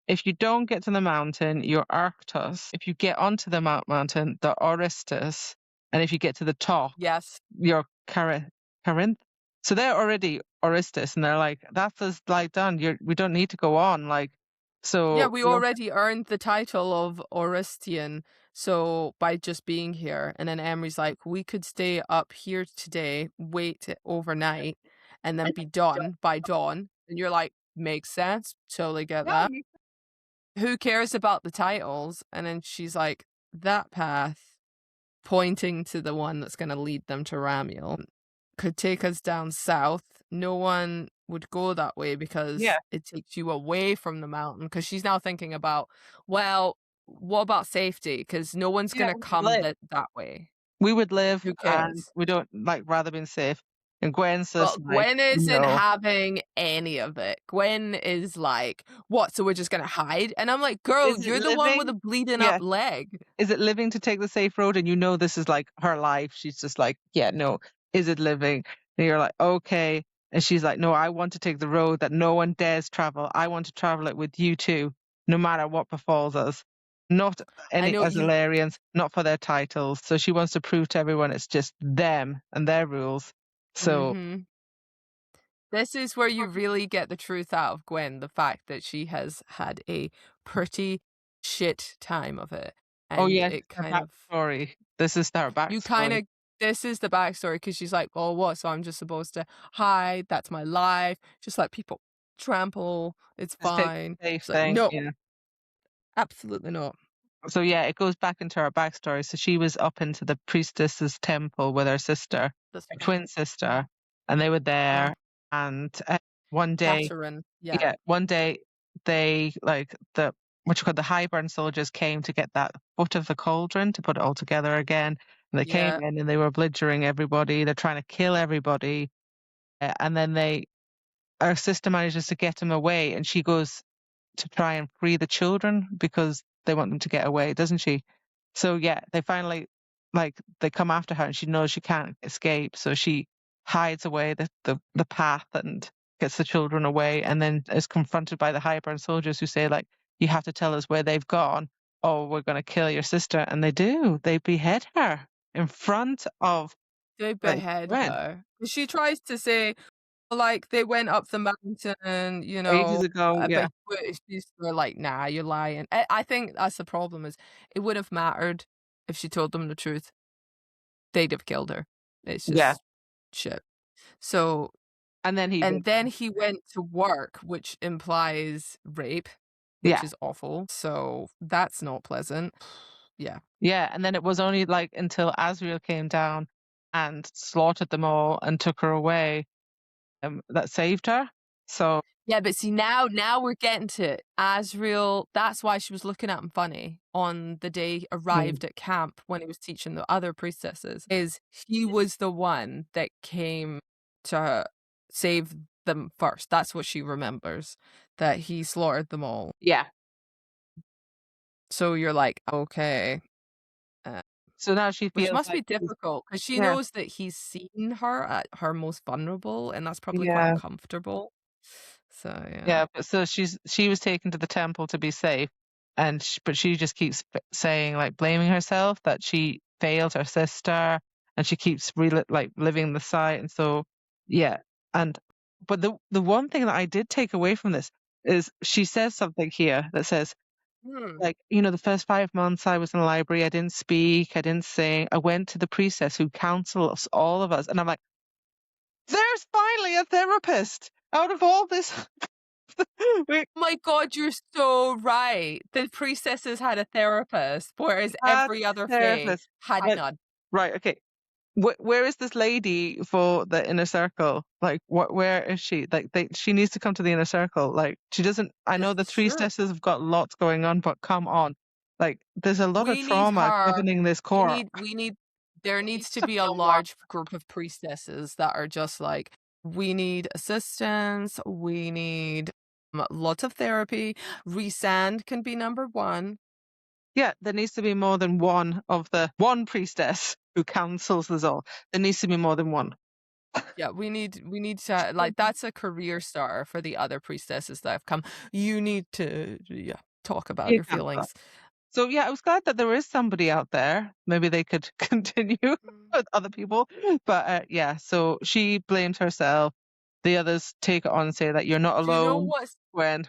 if you don't get to the mountain, you're Arctos. If you get onto the mountain, the Orestes. And if you get to the top, yes, you're Corinth. So they're already Orestes, and they're like, that's us like done. We don't need to go on. Like, yeah, so we already earned the title of Orestian, so by just being here. And then Emery's like, we could stay up here today, overnight, and then be done by dawn. And you're like, makes sense, totally get yeah, that. Who cares about the titles? And then she's like, that path, pointing to the one that's going to lead them to Ramiel, could take us down south. No one would go that way because yeah, it takes you away from the mountain. Because she's now thinking about, well, what about safety? Because no one's yeah. going to come that way. We would live, Who and cares? we don't like rather being safe. And Gwen's Well, just like, Gwen isn't no. having any of it. Gwen is like, what? So we're just going to hide? And I'm like, girl, Is it you're the one with living? a bleeding up Yeah. leg. Is it living to take the safe road? And you know this is like her life. She's just like, yeah, no. Is it living? And you're like, okay. And she's like, no, I want to take the road that no one dares travel. I want to travel it with you too, no matter what befalls us. Not I any know as you. Illyrians, not for their titles. So she wants to prove to everyone it's just them and their rules. So Mm-hmm. This is where you really get the truth out of Gwen, the fact that she has had a pretty shit time of it. oh And yes, it her kind of, backstory. This is her you kind backstory. of, this is the backstory because she's like, oh, what? So I'm just supposed to hide? That's my life. Just let people trample. It's Just take fine. the safe She's like, thing. no, Yeah. absolutely not. So yeah, it goes back into her backstory. So she was up into the priestess's temple with her sister, That's her right. twin sister, and they were Uh, there. And one day, Catherine. Yeah. yeah, one day they like the what you call the highborn soldiers came to get that foot of the cauldron to put it all together again. And they came Yeah. in and they were belligerent everybody. They're trying to kill everybody. And then our sister manages to get him away, and she goes to try and free the children because they want them to get away, doesn't she? So yeah, they finally they come after her and she knows she can't escape, so she hides away the path and gets the children away, and then is confronted by the Highborn soldiers who say like, you have to tell us where they've gone, or we're going to kill your sister. And they do. They behead her in front of They like behead Gwen her. She tries to say, like, they went up the mountain, ages ago. Yeah, but she's still like, "Nah, you're lying." I think that's the problem is it would have mattered if she told them the truth. They'd have killed her. It's yeah. just shit. So, And then he and did. then he went to work, which implies rape, which Yeah. is awful. So that's not pleasant. Yeah. Yeah, and then it was only like until Asriel came down and slaughtered them all and took her away, that saved her. So Yeah, but see now we're getting to it. Asriel, that's why she was looking at him funny on the day he mm, arrived at camp when he was teaching the other priestesses, is he was the one that came to save them first. That's what she remembers, that he slaughtered them all. Yeah. So you're like, okay. So now she Which feels must be like difficult because she yeah, knows that he's seen her at her most vulnerable, and that's probably quite yeah, uncomfortable. So, yeah. yeah. But so she was taken to the temple to be safe, and but she just keeps saying, like, blaming herself that she failed her sister, and she keeps like living the site, and so yeah. And but the one thing that I did take away from this is she says something here that says, Hmm. like, the first 5 months I was in the library, I didn't speak, I didn't sing. I went to the priestess who counsels all of us. And I'm like, there's finally a therapist out of all this. We Oh my god, you're so right. The priestesses had a therapist, whereas had every a other fae therapist. had And, none. right, okay. Where is this lady for the inner circle? Like, where is she? Like, she needs to come to the inner circle. Like, she doesn't. I know This the is true. priestesses have got lots going on, but come on. Like, there's a lot of We need trauma her. governing this We core. need we need there There needs needs to to be be a a lot. large group of priestesses that are just like, we need assistance, we need lots of therapy. Resand can be number one. Yeah, there needs to be more than one of the one priestess who counsels us all. There needs to be more than one. Yeah, we need to, like, that's a career starter for the other priestesses that have come. You need to, yeah, talk about You your can't stop. feelings. So yeah, I was glad that there is somebody out there. Maybe they could continue Mm. with other people. But yeah, so she blames herself. The others take it on and say that you're not Do you know alone. what's When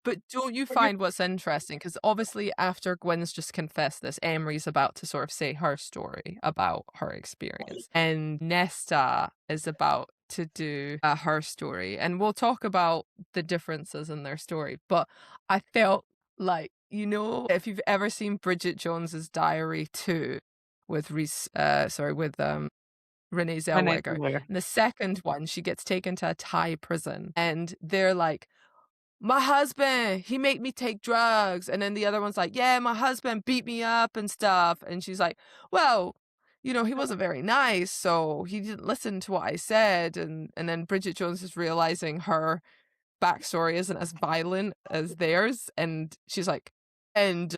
But don't you find what's interesting? Because obviously, after Gwen's just confessed this, Emery's about to sort of say her story about her experience, and Nesta is about to do her story, and we'll talk about the differences in their story. But I felt like, if you've ever seen Bridget Jones's Diary 2 with Renee when it's Zellweger, aware. in the second one, she gets taken to a Thai prison, and they're like, my husband, he made me take drugs. And then the other one's like, yeah, my husband beat me up and stuff. And she's like, well, he wasn't very nice, so he didn't listen to what I said. And then Bridget Jones is realizing her backstory isn't as violent as theirs. And she's like, and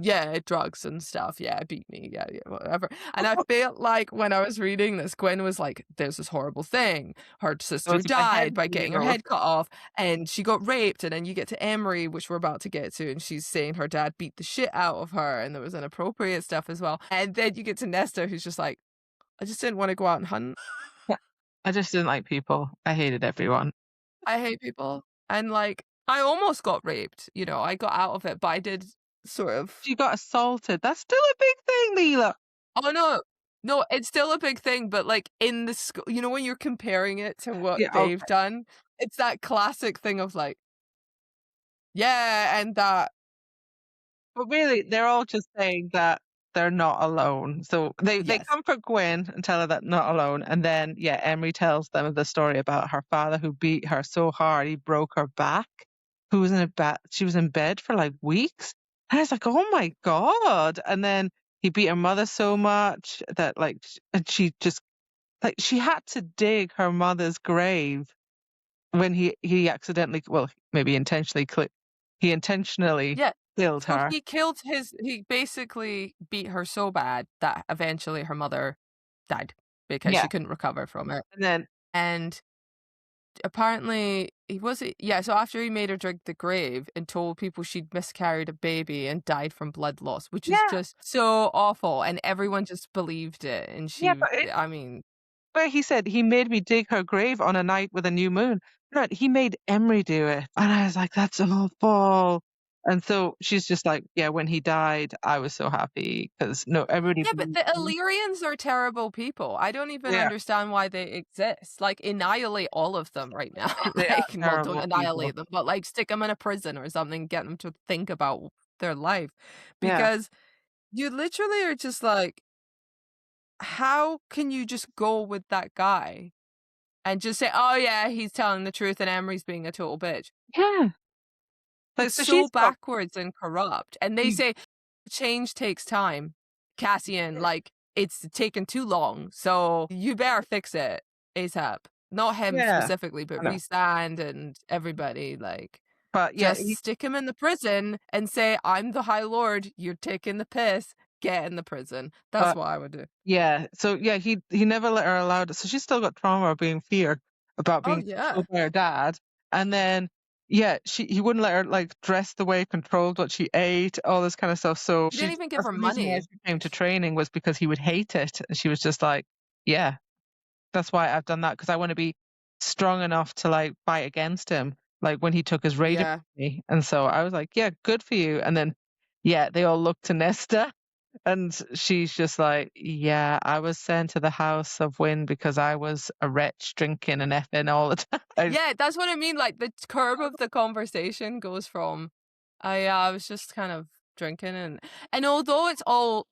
yeah, drugs and stuff. Yeah, it beat me. Yeah, whatever. And I felt like when I was reading this, Gwen was like, there's this horrible thing. Her There sister was my died head by being getting her all head cut off, and she got raped. And then you get to Emery, which we're about to get to, and she's saying her dad beat the shit out of her, and there was inappropriate stuff as well. And then you get to Nesta, who's just like, I just didn't want to go out and hunt. I just didn't like people. I hated everyone. I hate people. And like, I almost got raped. I got out of it, but I did sort of. She got assaulted. That's still a big thing, Leela. Oh, no. No, it's still a big thing, but, like, in the school, when you're comparing it to what Yeah, they've okay. done, it's that classic thing of, like, yeah, and that. But really, they're all just saying that they're not alone. So they Yes. comfort Gwen and tell her that not alone. And then, yeah, Emery tells them the story about her father who beat her so hard he broke her back. Who was in a bed? She was in bed for like weeks. And I was like, oh my God. And then he beat her mother so much that and she just she had to dig her mother's grave when he accidentally, well, maybe intentionally, he intentionally Yeah. killed So her. he basically beat her so bad that eventually her mother died because Yeah. she couldn't recover from it. And then And apparently so after he made her dig the grave and told people she'd miscarried a baby and died from blood loss, which is yeah, just so awful, and everyone just believed it, and yeah, I mean, but he said he made me dig her grave on a night with a new moon. No, he made Emery do it, and I was like, that's awful. And so she's just like, yeah, when he died, I was so happy because no, everybody yeah, but believed the me. Illyrians are terrible people. I don't even Yeah, understand why they exist. Like, annihilate all of them right now. they are Like, well, don't terrible people. annihilate them, but, like, stick them in a prison or something, get them to think about their life, Yeah, because you literally are just like, how can you just go with that guy and just say, "Oh, yeah, he's telling the truth and Emery's being a total bitch." yeah. Like It's so, so she's got. backwards and corrupt, and they say change takes time. Cassian, like, it's taken too long, so you better fix it ASAP. not him Yeah, specifically, I but know. Rhysand and everybody, But yeah, just stick him in the prison and say, "I'm the High Lord, you're taking the piss, get in the prison." That's but what I would do. yeah, so yeah, he never let her allowed it. So she's still got trauma of being feared about Oh, being yeah. controlled by her dad. And then yeah, he wouldn't let her like dress the way, controlled what she ate, all this kind of stuff. So He didn't even give that's her the reason why money. she came to training was because he would hate it. And she was just like, yeah, that's why I've done that because I want to be strong enough to like fight against him. Like when he took his raid of Yeah. me. And so I was like, yeah, good for you. And then yeah, they all look to Nesta and she's just like, yeah, I was sent to the House of Wind because I was a wretch drinking and effing all the time. Yeah, that's what I mean, like, the curve of the conversation goes from, I was just kind of drinking," and although it's all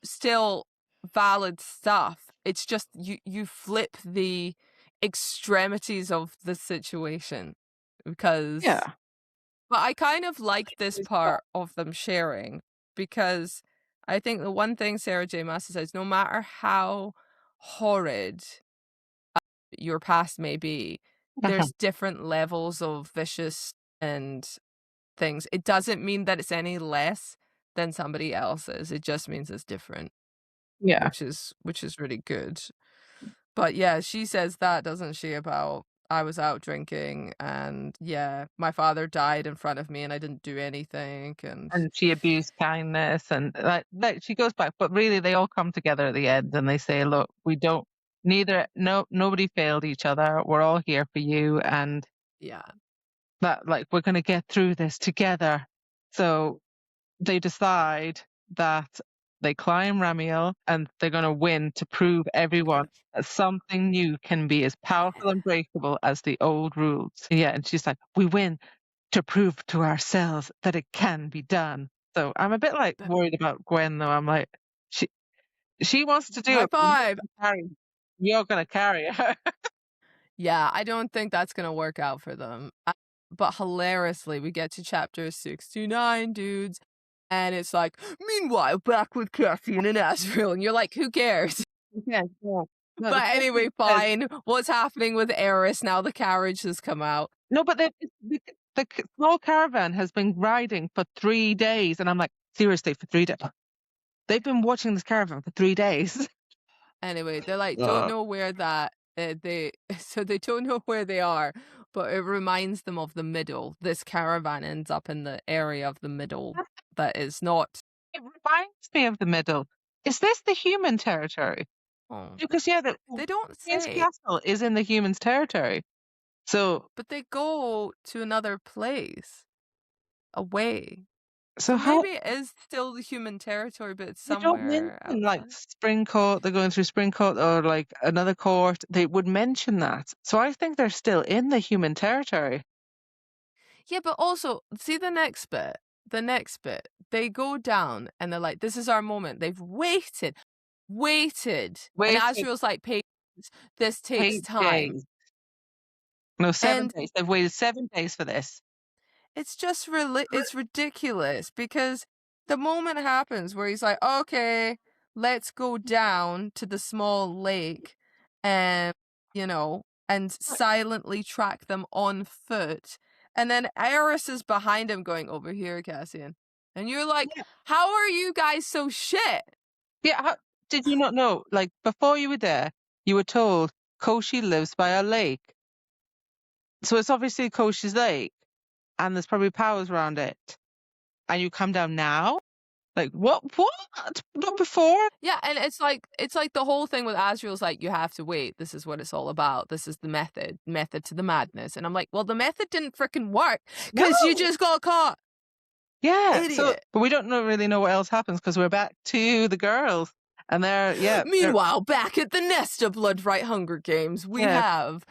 still valid stuff, it's just you flip the extremities of the situation because Yeah. but I kind of like this part of them sharing because I think the one thing Sarah J Maas says, no matter how horrid your past may be, Uh-huh. there's different levels of vicious and things. It doesn't mean that it's any less than somebody else's. It just means it's different, Yeah. which is really good. But yeah, she says that, doesn't she, about I was out drinking and yeah, my father died in front of me and I didn't do anything and And she abused kindness and like she goes back, but really they all come together at the end and they say, look, we don't neither no nobody failed each other. We're all here for you and yeah. that like we're gonna get through this together. So they decide that they climb Ramiel and they're going to win to prove everyone that something new can be as powerful and breakable as the old rules. Yeah, and she's like, we win to prove to ourselves that it can be done. So I'm a bit like But worried about Gwen though. I'm like, she she wants to do high it, but five. you're gonna carry her. Yeah, I don't think that's gonna work out for them. But hilariously, we get to chapter 69, dudes, and it's like, meanwhile, back with Cassian and Azrael, and you're like, who cares? Yeah, yeah. No, the But first anyway, one says fine. What's happening with Eris now the carriage has come out? no, but the small caravan has been riding for 3 days, and I'm like, seriously, for 3 days. They've been watching this caravan for 3 days. Anyway, they're like, don't Uh, know where that they so they don't know where they are, but it reminds them of the middle. This caravan ends up in the area of the middle that is not. it reminds me of the middle. Is this the human territory? Oh, Because yeah, the they don't Queen's say, Castle is in the humans' territory. So but they go to another place away. so So how maybe it is still the human territory, but it's they don't somewhere mention like outside. Spring Court, they're going through Spring Court or like another court, they would mention that. So I think they're still in the human territory. Yeah, but also see the next bit. The next bit, they go down and they're like, "This is our moment." They've waited, and Waited Azrael's like, "Patience. This takes 8 days. time." No, 7 And days. They've waited 7 days for this. it's just really it's ridiculous because the moment happens where he's like, "Okay, let's go down to the small lake and, and silently track them on foot." And then Eris is behind him going, "Over here, Cassian." And you're like, Yeah. "How are you guys so shit?" Yeah, how did you not know? Like, before you were there, you were told Koshi lives by a lake. So it's obviously Koshi's lake, and there's probably powers around it. And you come down now? Like, what? What? Not before? Yeah, and it's like the whole thing with Azrael's like, you have to wait. This is what it's all about. This is the method to the madness. And I'm like, well, the method didn't freaking work because you No. just got caught, Yeah. So, idiot. but we don't really know what else happens because we're back to the girls, and they're Meanwhile, back at the Nesta Blood Right Hunger Games, we yeah, have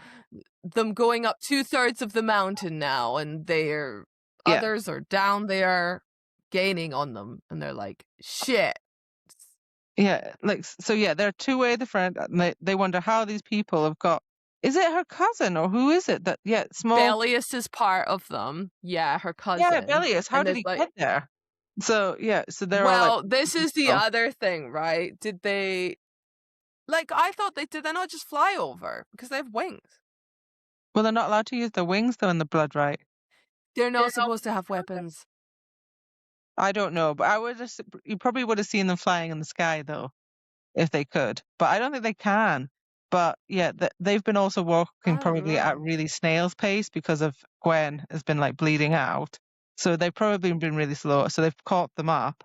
them going up 2/3 of the mountain now, and yeah, others are down there gaining on them, and they're like, shit. yeah. Like, so yeah, they're two-way the front, and they wonder how these people have got. Is it her cousin or who is it that? Yeah, small. Bellius is part of them. Yeah, her Yeah, cousin. Bellius. How And did there's he like, get there? So yeah, so they're all like, well, this is the oh, other thing, right? Did they, like, I thought did they not just fly over? Because they have wings. Well, they're not allowed to use their wings though in the blood rite. They're not supposed to have weapons. I don't know, but you probably would have seen them flying in the sky though, if they could. But I don't think they can. But yeah, they've been also walking I don't probably at know. really snail's pace because of Gwen has been like bleeding out. So they've probably been really slow. So they've caught them up.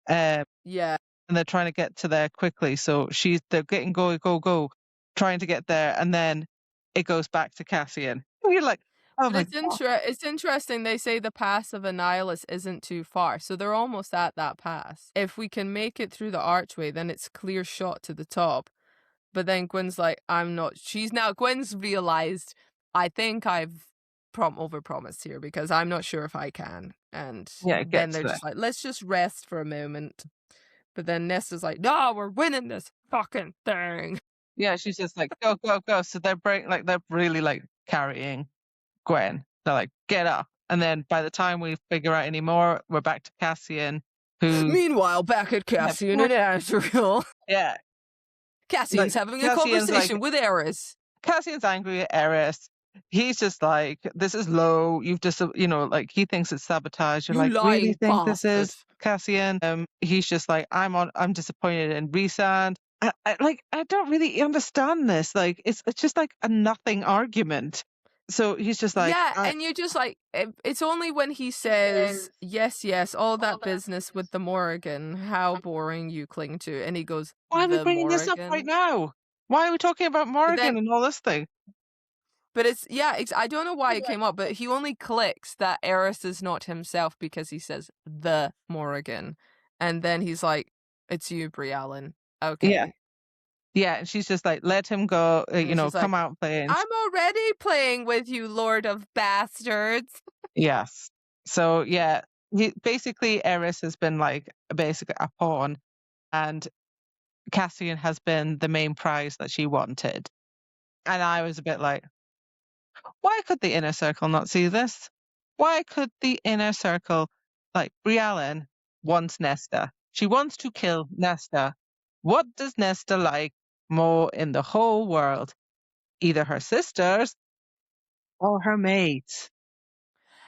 Yeah. And they're trying to get to there quickly. So they're getting go, trying to get there, and then it goes back to Cassian. You're like, oh But my god. it's interesting. They say the pass of Annihilus isn't too far, so they're almost at that pass. If we can make it through the archway, then it's clear shot to the top. But then Gwen's like, I'm not. Gwen's realized, I think I've overpromised here because I'm not sure if I can. And Yeah, it then gets they're there. just like, let's just rest for a moment. But then Nesta's like, no, we're winning this fucking thing. Yeah, she's just like, go, go, go. So they're really like carrying Gwen. They're like, get up. And then by the time we figure out any more, we're back to Cassian, who Meanwhile, back at Cassian and Azrael. yeah, Cassian's having a Cassian's conversation with Eris. Cassian's angry at Eris. He's just like, this is low. You've just, like he thinks it's sabotage. You're You like, really lying think this bastard. is Cassian? He's just like, I'm disappointed in Rhysand. I don't really understand this. Like, it's just like a nothing argument. So he's just like, yeah, and you're just like, it's only when he says, yes, all that business with the Morrigan, how boring you cling to. And he goes, why are we the bringing this up Morrigan? right now? Why are we talking about Morrigan and all this thing? But I don't know why it came up, but he only clicks that Eris is not himself because he says the Morrigan. And then he's like, it's you, Briallyn. Okay. Yeah. Yeah, and she's just like, let him go, come out playing. I'm already playing with you, Lord of Bastards. Yes. So, yeah, basically Eris has been like basically a pawn, and Cassian has been the main prize that she wanted. And I was a bit like, why could the inner circle not see this? Why could the inner circle, like Briallyn wants Nesta. She wants to kill Nesta. What does Nesta like more in the whole world? Either her sisters or her mates.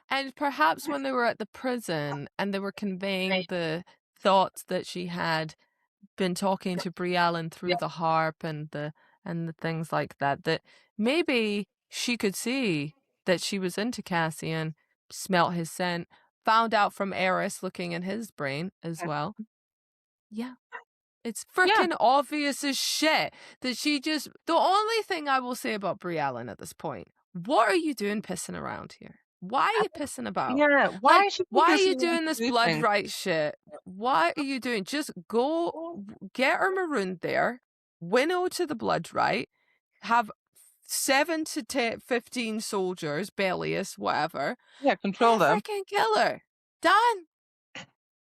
And perhaps when they were at the prison and they were conveying the thoughts that she had been talking to Briallyn through the harp and the things like that, that maybe she could see that she was into Cassian, smelt his scent, found out from Eris looking in his brain as well. Yeah. It's freaking obvious as shit that she just... The only thing I will say about Briallyn at this point, what are you doing pissing around here? Why are you pissing about? Yeah, why are you doing this blood right shit? What are you doing? Just go get her marooned there, winnow to the blood right, have 7 to 15 soldiers, Bellius, whatever. Yeah, control them. Freaking kill her. Done.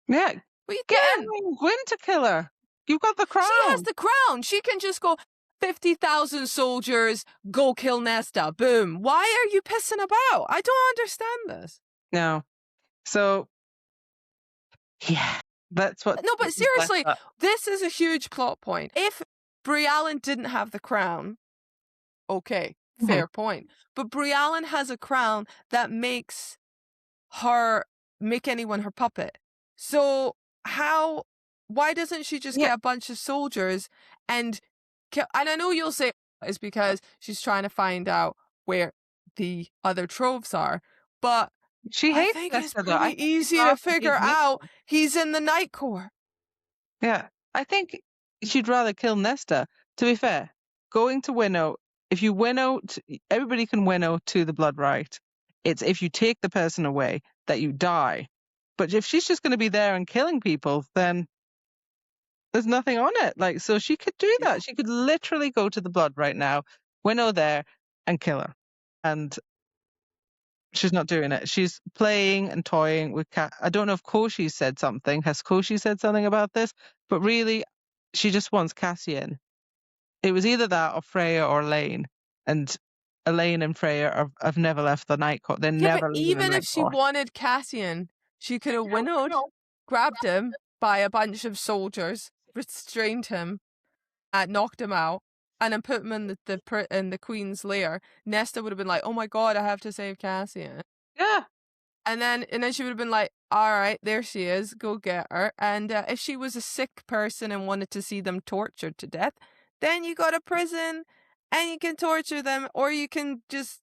Yeah. What are you Get doing? Gwyn to kill her. You've got the crown. She has the crown. She can just go 50,000 soldiers, go kill Nesta. Boom. Why are you pissing about? I don't understand this. No. So, yeah, that's what... No, but seriously, this is a huge plot point. If Briallyn didn't have the crown, okay, fair point. But Briallyn has a crown that makes anyone her puppet. So why doesn't she just get a bunch of soldiers and kill? And I know you'll say it's because she's trying to find out where the other troves are, but I think it's pretty easy to figure out he's in the Night Court. Yeah, I think she'd rather kill Nesta. To be fair, going to winnow, if you winnow, everybody can winnow to the blood right. It's if you take the person away that you die. But if she's just going to be there and killing people, then there's nothing on it. Like, so she could do that. She could literally go to the blood right now, winnow there, and kill her. And she's not doing it. She's playing and toying with I don't know if Koshi said something. Has Koshi said something about this? But really, she just wants Cassian. It was either that or Freya or Elaine. And Elaine and Freya have never left the Night Court. They're never leaving even the Night if she Court. wanted Cassian, she could have winnowed, grabbed him by a bunch of soldiers, restrained him, knocked him out, and then put him in the queen's lair, Nesta would have been like, "Oh my god, I have to save Cassian." Yeah. And then she would have been like, "All right, there she is. Go get her." And if she was a sick person and wanted to see them tortured to death, then you go to prison and you can torture them, or you can just.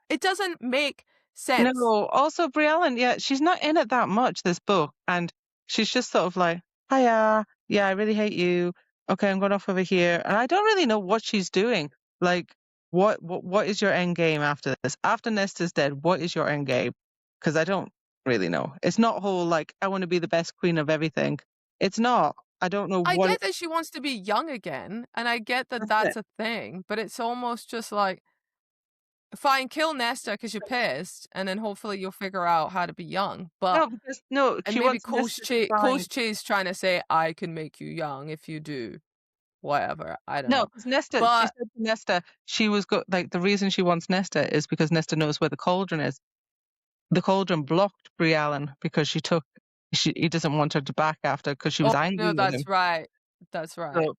It doesn't make sense. No, also Briallyn, yeah, she's not in it that much, this book. And she's just sort of like, hiya, yeah, I really hate you. Okay, I'm going off over here. And I don't really know what she's doing. Like, what is your end game after this? After Nesta's dead, what is your end game? Because I don't really know. It's not whole like I want to be the best queen of everything. It's not. I don't know I what get that she wants to be young again, and I get that that's that's it. a thing, but it's almost just like, fine, kill Nesta because you're pissed, and then hopefully you'll figure out how to be young. But No, because no, and she maybe wants Nesta to find. Coach Che's trying to say, I can make you young if you do whatever. I don't No, know. because Nesta, she But said to Nesta, she was like the reason she wants Nesta is because Nesta knows where the cauldron is. The cauldron blocked Briallyn because he doesn't want her to back after because she was no, angry with him. that's right. That's right. So,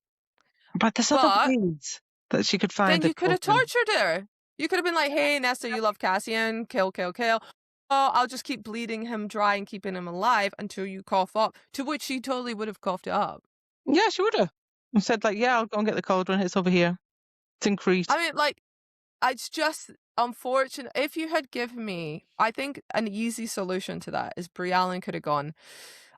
but there's other But ways that she could find then the you could have cauldron. tortured her. You could have been like, "Hey, Nesta, you love Cassian. Kill, kill, kill. Oh, I'll just keep bleeding him dry and keeping him alive until you cough up." To which she totally would have coughed it up. Yeah, she would have. And said like, yeah, I'll go and get the cauldron. It's over here. It's in Crete. I mean, like, it's just unfortunate. If you had given me, I think an easy solution to that is Briallyn could have gone,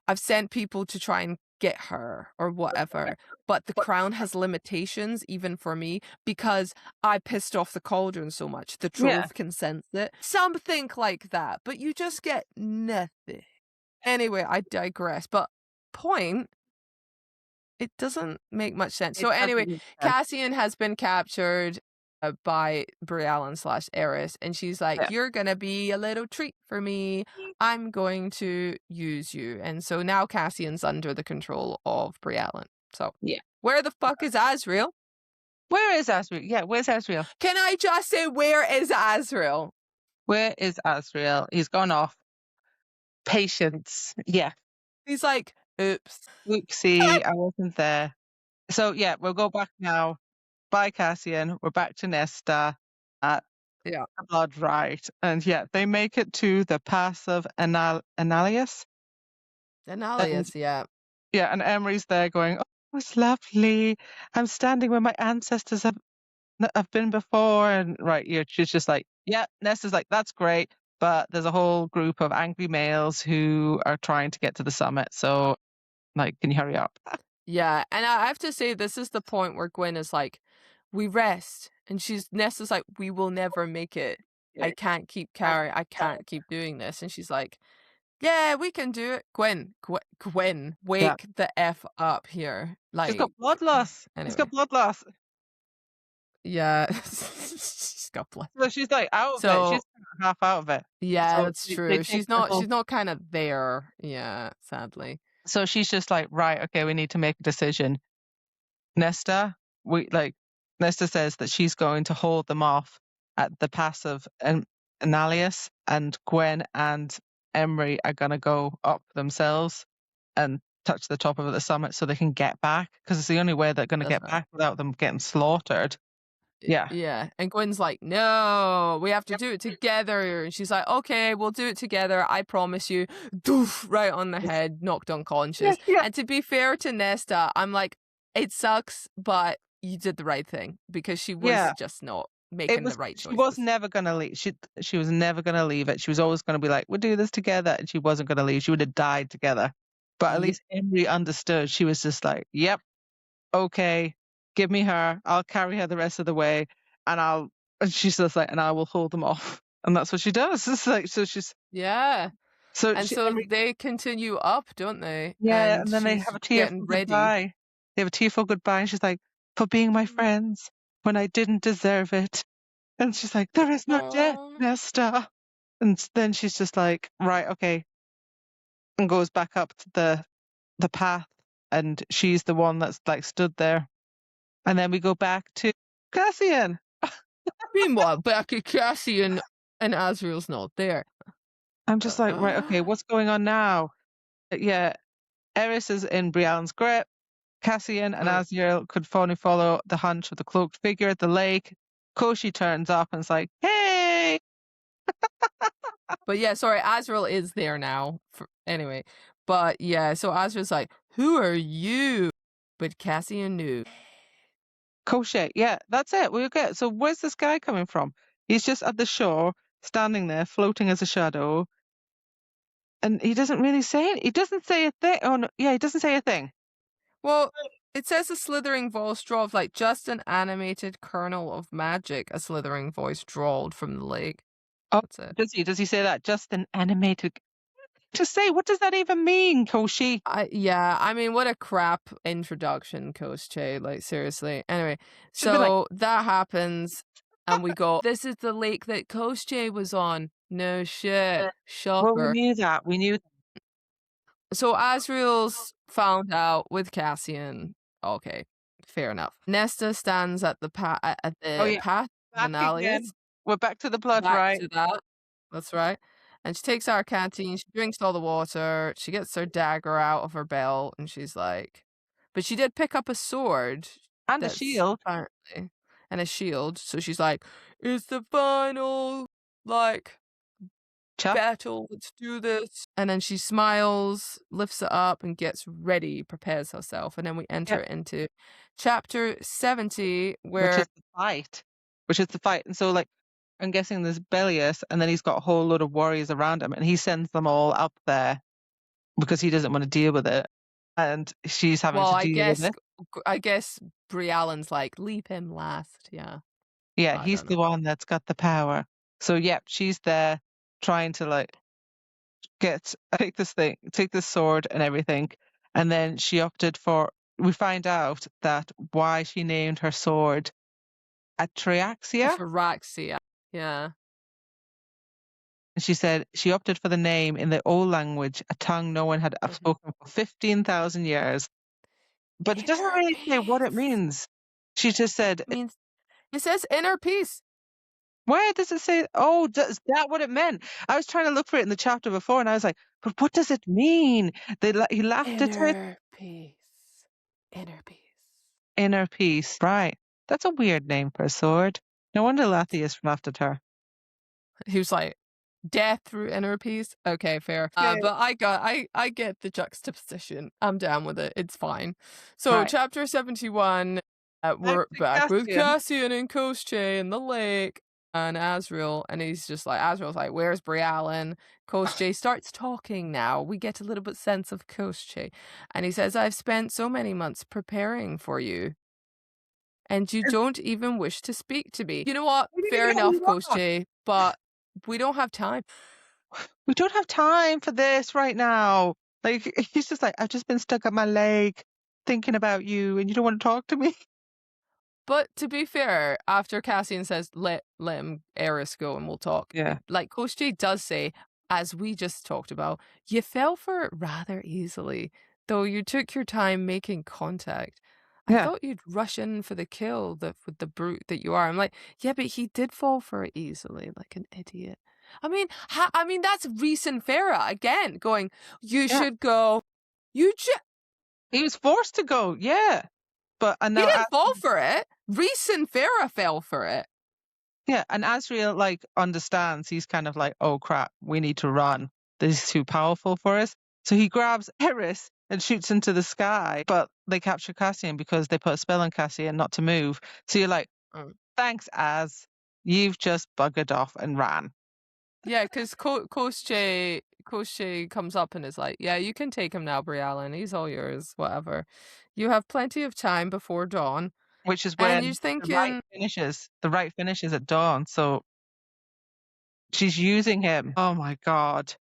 "I've sent people to try and get her or whatever, but the crown has limitations even for me because I pissed off the cauldron so much. The Yeah. trove can sense it." Something like that, but you just get nothing. Anyway, I digress. But point, it doesn't make much sense. It So doesn't anyway, make sense. Cassian has been captured by Briallyn / Eris, and she's like, Yeah. "You're gonna be a little treat for me. I'm going to use you." And so now Cassian's under the control of Briallyn. So Yeah. where the fuck is Azriel? Where is Asriel? Yeah, where's Asriel? Can I just say, where is Azriel? Where is Asriel? He's gone off. Patience. Yeah. He's like, oops. Oopsie, I wasn't there. So yeah, we'll go back now. Bye, Cassian. We're back to Nesta at Yeah. the Blood Rite. And yeah, they make it to the pass of Annalius. Denalius, yeah. Yeah, and Emery's there going, oh, it's lovely. I'm standing where my ancestors have been before. And right, yeah, she's just like, yeah, Nesta's like, that's great. But there's a whole group of angry males who are trying to get to the summit. So, like, can you hurry up? Yeah, and I have to say, this is the point where Gwen is like, "We rest," and Nesta's like, "We will never make it. I can't keep I can't keep doing this." And she's like, "Yeah, we can do it." Gwen, wake the F up here. Like, She's got blood loss. anyway. She's got blood loss. Yeah, she's got blood. So she's like out of it. She's half out of it. Yeah, So that's they true. take She's the not. whole- She's not kind of there. Yeah, sadly. So she's just like, right, okay, we need to make a decision. Nesta, Nesta says that she's going to hold them off at the pass of Annalius, and Gwen and Emery are going to go up themselves and touch the top of the summit so they can get back, because it's the only way they're going to get back without them getting slaughtered. Yeah. Yeah. And Gwen's like, "No, we have to do it together." And she's like, "Okay, we'll do it together. I promise you." Doof, right on the head, knocked unconscious. Yeah. And to be fair to Nesta, I'm like, it sucks, but you did the right thing because she was just not making the right choices. She was never going to leave. She was never going to leave it. She was always going to be like, we'll do this together. And she wasn't going to leave. She would have died together. But at least Emery understood. She was just like, yep, okay, give me her. I'll carry her the rest of the way. And she's just like, and I will hold them off. And that's what she does. It's like, so she's. Yeah. So Emery, they continue up, don't they? Yeah. And then they have a tearful goodbye. They have a tearful goodbye. And she's like, for being my friends when I didn't deserve it. And she's like, there is no death, Nesta. And then she's just like, right, okay. And goes back up to the path. And she's the one that's like stood there. And then we go back to Cassian. Meanwhile, back at Cassian, and Azriel's not there. I'm just like, right, okay, what's going on now? Yeah, Eris is in Briallyn's grip. Cassian and Azriel could finally follow the hunch of the cloaked figure at the lake. Koshi turns up and is like, hey! But yeah, sorry, Azrael is there now. Anyway, but yeah, so Azrael's like, who are you? But Cassian knew. Koshi, yeah, that's it. We'll get. So where's this guy coming from? He's just at the shore, standing there, floating as a shadow. And he doesn't really say it. He doesn't say a thing. Oh, no. Yeah, he doesn't say a thing. Well, it says a slithering voice drawled, like just an animated kernel of magic, a slithering voice drawled from the lake. Oh, that's it. Does he say that? Just an animated. To say, what does that even mean, Koshi? Yeah, I mean, what a crap introduction, Koshi. Like, seriously. Anyway, Should've been so that happens, and we go, this is the lake that Koshi was on. No shit. Well, we Shocker. knew that. We knew. So Azriel's found out with Cassian. Okay, fair enough. Nesta stands at the path Back of again. Annalies. We're back to the blood, Back right? to that. That's right. And she takes our canteen, she drinks all the water, she gets her dagger out of her belt, and she's like, but she did pick up a sword. And a shield. Apparently. And a shield. So she's like, it's the final, like, battle, let's do this. And then she smiles, lifts it up, and gets ready, prepares herself. And then we enter into chapter 70, which is the fight. And so, like, I'm guessing there's Bellius, and then he's got a whole load of warriors around him, and he sends them all up there because he doesn't want to deal with it. And she's having to deal with it. I guess Briallyn's like, leave him last. Yeah. Yeah, he's the one that's got the power. So, yeah, she's there trying to, like, take this sword and everything. And then we find out that why she named her sword Atraxia. Atraxia, yeah. And she said she opted for the name in the old language, a tongue no one had spoken for 15,000 years. But it doesn't really say what it means. She just said... It says inner peace. Where does it say? Oh, is that what it meant? I was trying to look for it in the chapter before, and I was like, but what does it mean? He laughed at it. Inner peace. Inner peace. Inner peace. Right. That's a weird name for a sword. No wonder Lathius laughed at her. He was like, death through inner peace. Okay, fair. But I get the juxtaposition. I'm down with it. It's fine. So chapter 71, we're back with Cassian and Koshi in the lake and Azriel, and he's just like, Azriel's like, where's Briallyn? Koshi starts talking now. We get a little bit sense of Koshi, and he says, I've spent so many months preparing for you, and you don't even wish to speak to me. You know what? Fair enough, Koshi, but we don't have time. We don't have time for this right now. Like, he's just like, I've just been stuck at my leg thinking about you, and you don't want to talk to me. But to be fair, after Cassian says, let him Eris go and we'll talk. Yeah. Like Koshi does say, as we just talked about, you fell for it rather easily, though you took your time making contact. I thought you'd rush in for the kill with the brute that you are. I'm like, yeah, but he did fall for it easily, like an idiot. I mean, that's recent Feyre again going, you should go. He was forced to go, yeah. But he didn't fall for it. Recent Feyre fell for it. Yeah, and Azriel, like, understands. He's kind of like, oh crap, we need to run. This is too powerful for us. So he grabs Eris and shoots into the sky. But they capture Cassian because they put a spell on Cassian not to move. So you're like, thanks, Az. You've just buggered off and ran. Yeah, because Koshi comes up and is like, yeah, you can take him now, Briallyn. He's all yours, whatever. You have plenty of time before dawn. Which is when the rite finishes at dawn. So she's using him. Oh my God.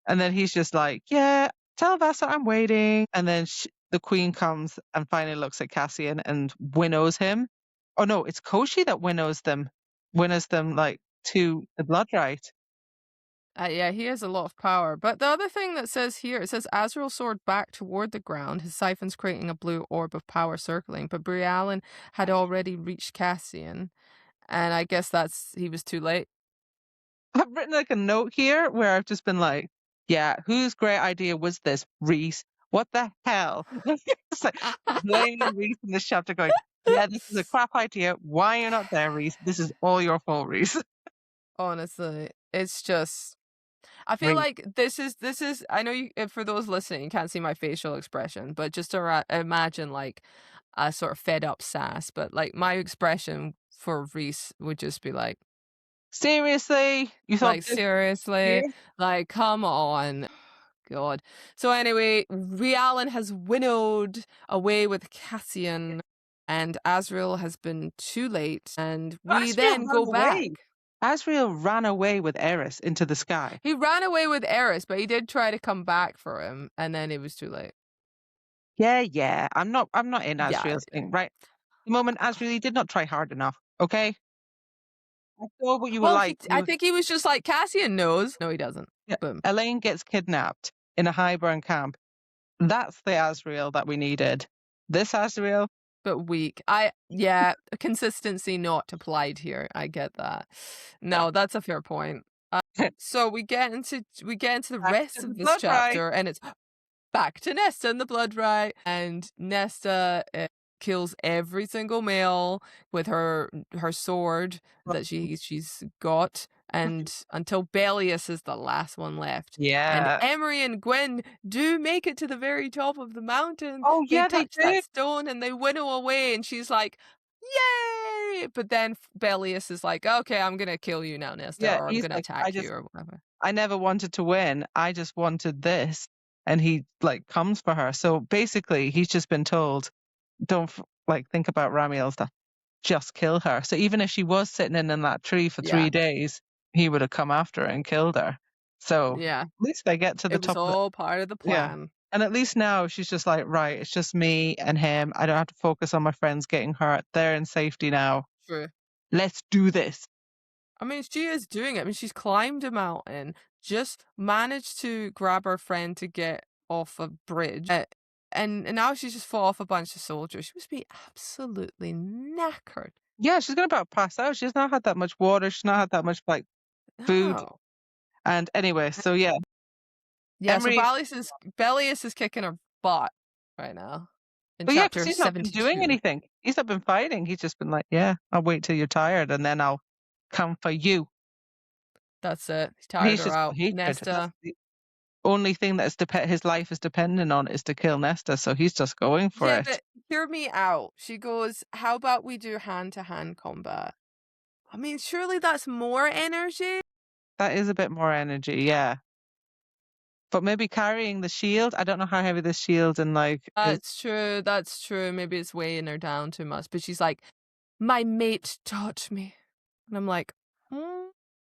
And then he's just like, yeah, tell Vasa I'm waiting. And then the queen comes and finally looks at Cassian and winnows him. Oh no, it's Koshi that winnows them like to the blood rite. Yeah, he has a lot of power. But the other thing that says here, it says Azriel soared back toward the ground, his siphons creating a blue orb of power circling. But Briallyn had already reached Cassian. And I guess he was too late. I've written like a note here where I've just been like, yeah, whose great idea was this, Reese? What the hell? It's like blaming Reese in this chapter, going, "Yeah, this is a crap idea. Why are you not there, Reese? This is all your fault, Reese." Honestly, it's just I feel Reese. like this is I know you for those listening, you can't see my facial expression, but just to imagine like a sort of fed up sass, but like my expression for Reese would just be Seriously? You thought this seriously, year? like come on. God. So anyway, Briallyn has winnowed away with Cassian, and Azriel has been too late, and we Asriel then ran go back. away. Asriel ran away with Eris into the sky. He ran away with Eris, but he did try to come back for him, and then it was too late. Yeah. I'm not in Yeah. Asriel's thing, right? The moment Asriel, he did not try hard enough, okay? I saw what you were Well, like. I think he was just like, Cassian knows. No, he doesn't. Yeah, Boom. Elaine gets kidnapped in a Highburn camp. That's the Asriel that we needed. This Asriel, But weak. Consistency not applied here. I get that. yeah. No, that's a fair point. So we get into the Back rest to the of this blood rite. chapter, and it's back to Nesta and the blood rite, and Nesta kills every single male with her sword that she's got, and until Bellius is the last one left. And Yeah. Emery and Gwen do make it to the very top of the mountain. Oh, They yeah, they touch that did. stone and they winnow away, and she's like, "Yay!" But then Bellius is like, "Okay, I'm gonna kill you now, Nesta, Yeah, or I'm he's gonna like, attack you, or whatever." I never wanted to win. I just wanted this. And he like comes for her. So basically, he's just been told, don't like think about Ramiel stuff. Just kill her. So even if she was sitting in that tree for Yeah, 3 days, he would have come after her and killed her. So yeah. at least they get to the It was top of the, all part of the yeah. plan. And at least now she's just like, right, it's just me and him. I don't have to focus on my friends getting hurt. They're in safety now. True. Let's do this. I mean, she is doing it. I mean, she's climbed a mountain, just managed to grab her friend to get off a bridge, and now she's just fought off a bunch of soldiers. She must be absolutely knackered. Yeah, she's gonna about pass out. She's not had that much water. She's not had that much like food. No. And anyway, so yeah, Yeah, so Emery. Bellius is kicking her butt right now in But yeah, because chapter he's not been doing 72. anything. He's not been fighting. He's just been like, yeah, I'll wait till you're tired and then I'll come for you. That's it. He's tired He's her just got out. hatred. That's Nesta. the only thing that's his life is dependent on is to kill Nesta. So he's just going for Yeah, it. but hear me out. She goes, "How about we do hand-to-hand combat?" I mean, surely that's more energy. That is a bit more energy, yeah. But maybe carrying the shield. I don't know how heavy this shield and like is. That's true. That's true. Maybe it's weighing her down too much. But she's like, "My mate taught me," and I'm like, hmm.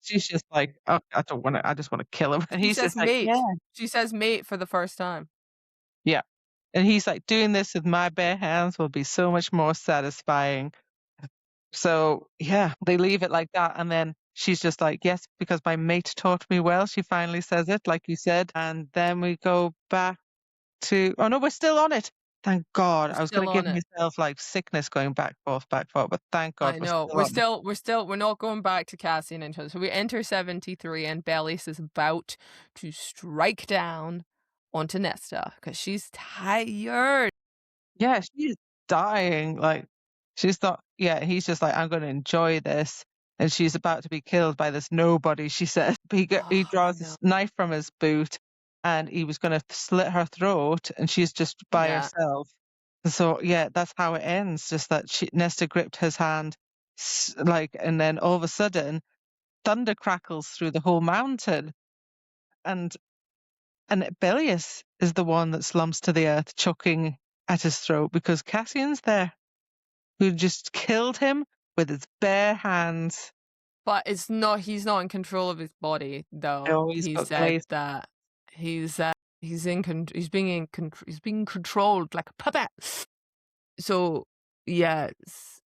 She's just like, oh, I don't want to. I just want to kill him. And She he's says just like, yeah, mate. She says mate for the first time. yeah. And he's like, doing this with my bare hands will be so much more satisfying. So yeah, they leave it like that. And then she's just like, yes, because my mate taught me well. She finally says it, like you said. And then we go back to, oh no, we're still on it. Thank God. We're I was going still to give on it. myself like sickness going back, forth, but thank God I we're know. still on it. We're not going back to Cassian and so we enter 73 and Bellius is about to strike down onto Nesta because she's tired. Yeah, she's dying. Like she's thought, yeah, he's just like, I'm going to enjoy this. And she's about to be killed by this nobody, she says. He Oh, I draws know. this knife from his boot and he was going to slit her throat and she's just by Yeah. herself. So, yeah, that's how it ends. Just that Nesta gripped his hand, like, and then all of a sudden, thunder crackles through the whole mountain. And Bellius is the one that slumps to the earth, choking at his throat because Cassian's there, who just killed him with his bare hands. But he's not in control of his body though. Oh, he's He got said glazed. that he's being controlled like a puppet. So yeah,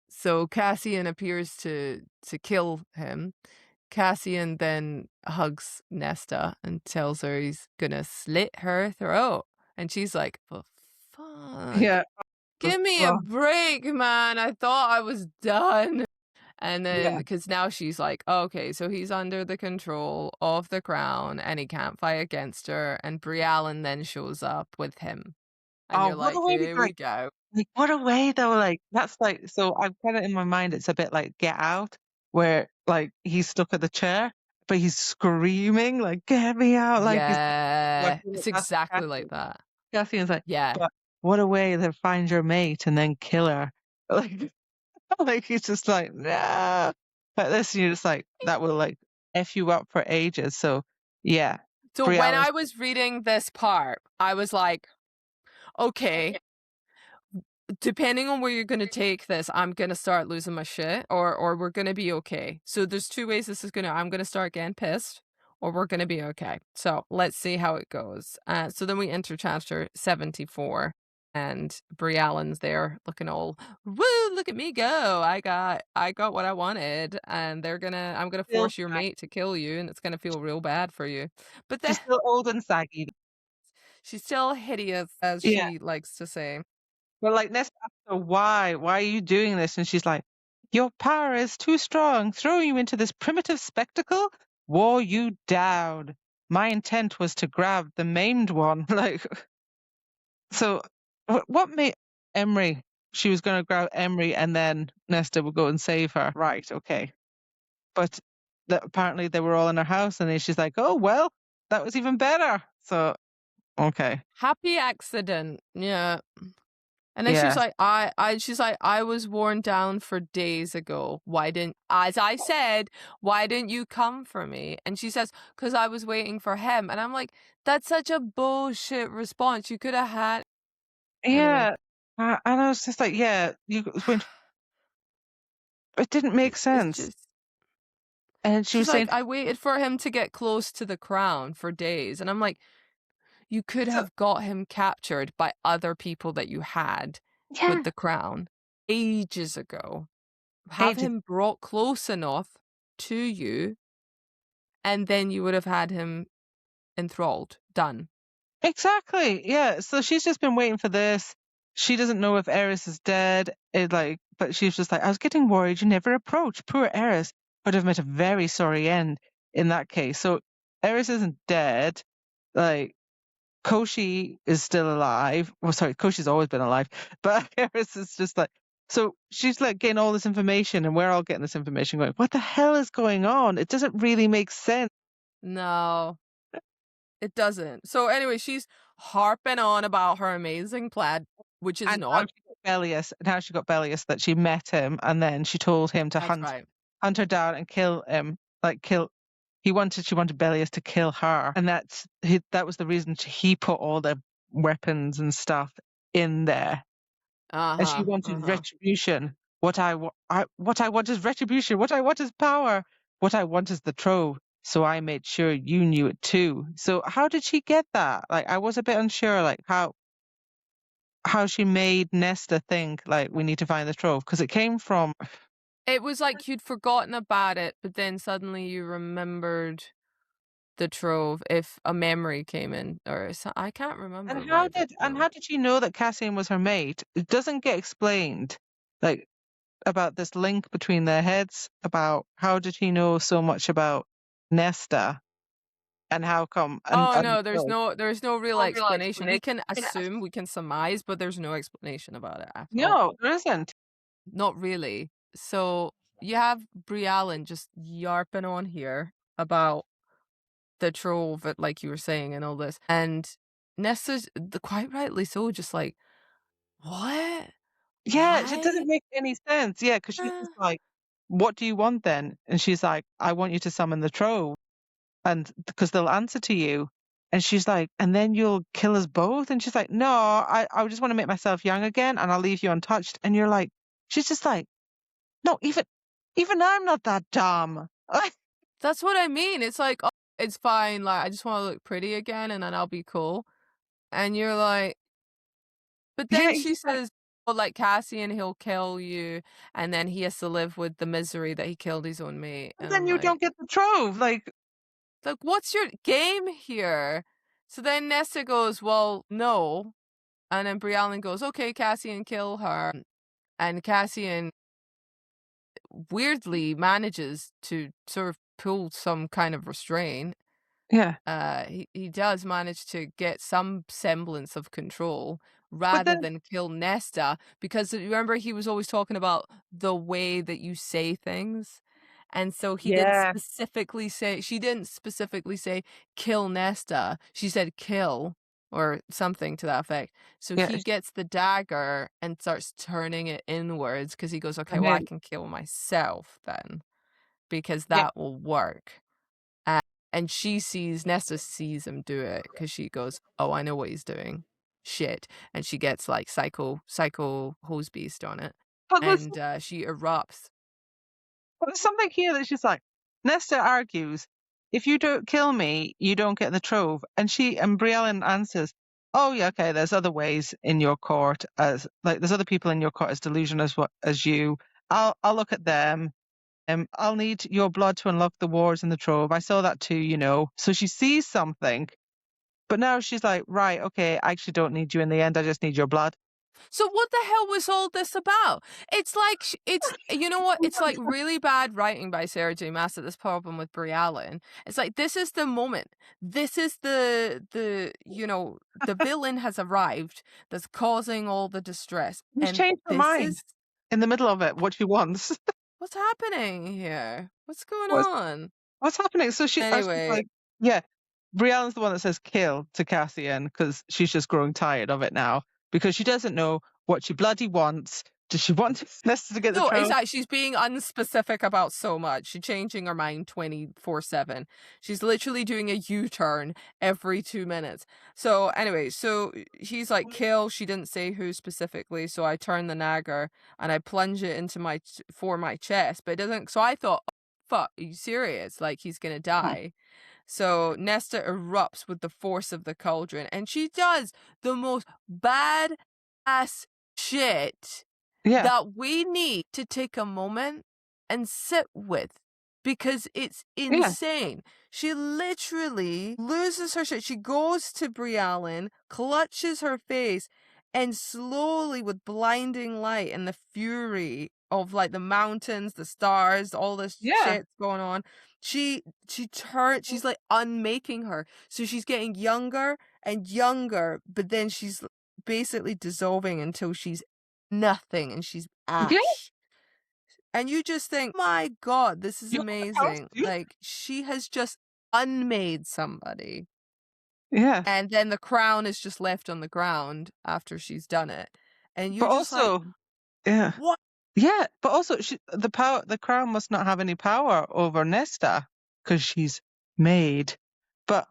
so Cassian appears to kill him. Cassian then hugs Nesta and tells her he's gonna slit her throat. And she's like, "For fuck. Yeah. Give me a break, man. I thought I was done." And then, because now she's like, okay, so he's under the control of the crown and he can't fight against her. And Briallyn then shows up with him. And Oh, you're what a like, way to here we like, go. like what a way though. Like that's like so. I've got it in my mind. It's a bit like Get Out, where like he's stuck at the chair, but he's screaming like, "Get me out!" Like he's Yeah, watching it's it. That's exactly like Cassian. that. Cassian's like, Yeah. but what a way to find your mate and then kill her. Like, like he's just like, no. But this, you're just like that will like f you up for ages. So yeah, So when Briallyn's I was reading this part, I was like, okay, depending on where you're going to take this, I'm going to start losing my shit or we're going to be okay. So there's two ways this is going to, I'm going to start getting pissed or we're going to be okay. So let's see how it goes. So then we enter chapter 74 and Briallyn's there looking all, woo, look at me go. I got what I wanted and I'm going to still force your mate to kill you and it's going to feel real bad for you. But then she's still old and saggy. she's still hideous, as Yeah. she likes to say. But like Nesta asks her why? Why are you doing this? And she's like, your power is too strong. Throwing you into this primitive spectacle wore you down. My intent was to grab the maimed one. Like, so what made Emery? She was going to grab Emery, and then Nesta would go and save her. Right? Okay. But apparently they were all in her house, and then she's like, oh well, that was even better. So okay, Happy accident. Yeah. And then she's yeah, like, she's like, I was worn down for days ago. Why didn't, as I said, why didn't you come for me? And she says, because I was waiting for him. And I'm like, that's such a bullshit response. You could have had, anyway. yeah. And I was just like, yeah, you when it didn't make It's sense. just, And she she's was like, saying, I waited for him to get close to the crown for days. And I'm like, you could so, have got him captured by other people that you had with yeah, the crown ages ago. Have ages. him brought close enough to you, and then you would have had him enthralled. Done. Exactly. Yeah. So she's just been waiting for this. She doesn't know if Eris is dead. But she's just like, I was getting worried you never approached. Poor Eris would have met a very sorry end in that case. So Eris isn't dead. Like, Koshi is still alive. Well, sorry, Koshi's always been alive, but Eris is just like, so she's like getting all this information, and we're all getting this information going, what the hell is going on? It doesn't really make sense. No, it doesn't. So anyway, she's harping on about her amazing plaid, which is And how not. she got Bellius that she met him, and then she told him to That's right. hunt her down and kill him. Like kill. She wanted Bellius to kill her, and that was the reason he put all the weapons and stuff in there. And she wanted retribution. What I want is retribution. What I want is power. What I want is the trove. So I made sure you knew it too. So how did she get that? Like I was a bit unsure, like how she made Nesta think like we need to find the trove because it came from. It was like you'd forgotten about it, but then suddenly you remembered the trove if a memory came in, or I can't remember why, but How did she know that Cassian was her mate? It doesn't get explained. Like about this link between their heads. About how did he know so much about Nesta and how come oh and no, there's no real explanation. We can assume, we can surmise, but there's no explanation about it at all. no, there isn't. Not really. So you have Briallyn just yarping on here about the trove, like you were saying, and all this, and Nesta's quite rightly so, just like, what? Yeah, it Why? doesn't make any sense. Yeah, because she's just like, "What do you want then?" And she's like, "I want you to summon the trove, and because they'll answer to you." And she's like, "And then you'll kill us both." And she's like, "No, I just want to make myself young again, and I'll leave you untouched." And you're like, she's just like, "No, even I'm not that dumb." That's what I mean. It's like, oh, it's fine. Like, I just want to look pretty again, and then I'll be cool. And you're like, but Yeah, then he's she just like, says, well, like Cassian, he'll kill you, and then he has to live with the misery that he killed his own mate. and And then I'm you don't get the trove. like, what's your game here? So then Nesta goes, well, no. And then Briallyn goes, okay, Cassian, kill her. And Cassian weirdly manages to sort of pull some kind of restraint. Yeah. He does manage to get some semblance of control But rather then than kill Nesta, because remember he was always talking about the way that you say things. And so he didn't yeah, specifically say she didn't specifically say kill Nesta. She said kill or something to that effect. So yeah, he gets the dagger and starts turning it inwards because he goes, okay, and well I then can kill myself then because yeah. that will work. And Nesta sees him do it because she goes, "Oh, I know what he's doing. Shit." And she gets like psycho hose beast on it. But there's, And she erupts. but there's something here that's just like Nesta argues, if you don't kill me, you don't get the trove. And Briallyn answers, oh yeah, okay, there's other ways in your court as like there's other people in your court as delusional as you. I'll look at them. I'll need your blood to unlock the wars in the trove. I saw that too, you know. So she sees something, but now she's like, right, okay, I actually don't need you in the end. I just need your blood. So what the hell was all this about? It's like it's you know what? It's like really bad writing by Sarah J Maas at this problem with Briallyn. It's like this is the moment. This is the the villain has arrived that's causing all the distress, She's and changed her this mind is in the middle of it, what she wants. what's happening here. What's going What's, on? what's happening? So she's Anyway, like, yeah, Briellen's the one that says kill to Cassian because she's just growing tired of it now because she doesn't know what she bloody wants. Does she want Nesta to get the no, throne? exactly. She's being unspecific about so much. She's changing her mind 24/7. She's literally doing a U-turn every 2 minutes. So anyway, so he's like, kill. She didn't say who specifically. So I turn the dagger and I plunge it into for my chest, but it doesn't. So I thought, oh, fuck, are you serious? Like he's going to die. So Nesta erupts with the force of the cauldron and she does the most badass shit Yeah, that we need to take a moment and sit with because it's yeah, insane. She literally loses her shit. She goes to Briallyn, clutches her face, and slowly, with blinding light and the fury of like the mountains, the stars, all this yeah, shit's going on, she turns. She's like unmaking her. So she's getting younger and younger, but then she's basically dissolving until she's nothing and she's yeah. ash. And you just think, my God, this is You want the house? amazing. Like she has just unmade somebody. Yeah, And then the crown is just left on the ground after she's done it. And but you're just like, also, yeah, what? yeah, but also the crown must not have any power over Nesta because she's made. But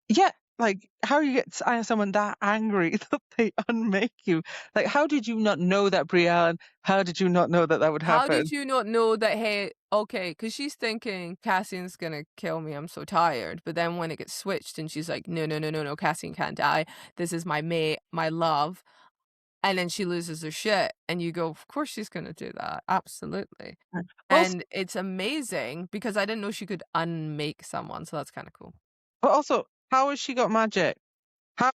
yeah, like how you get someone that angry that they unmake you? Like, how did you not know that, Brienne? How did you not know that that would How happen? did you not know that, hey, okay, because she's thinking Cassian's gonna kill me, I'm so tired. But then when it gets switched and she's like, no, no, no, no, no, Cassian can't die. This is my mate, my love. And then she loses her shit. And you go, of course she's gonna do that. Absolutely. Also, And it's amazing because I didn't know she could unmake someone, so that's kind of cool. but also, how has she got magic? How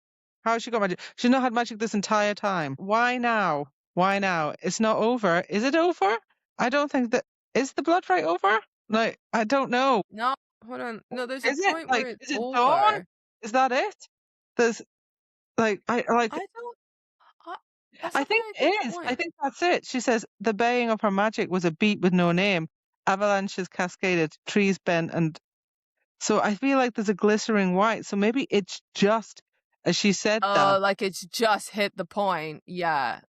how has she got magic? She's not had magic this entire time. Why now? Why now? It's not over. Is it over? I don't think that is the blood right over? Like, I don't know. No, hold on. No, there's a Is it point where like it's is it dawn? over. Is that it? There's like I like I don't. I, that's I a think very good it is. I point. think that's it. She says the baying of her magic was a beat with no name. Avalanches cascaded, trees bent, and so I feel like there's a glistering white. So maybe it's just as she said that, Oh, like it's just hit the point. Yeah.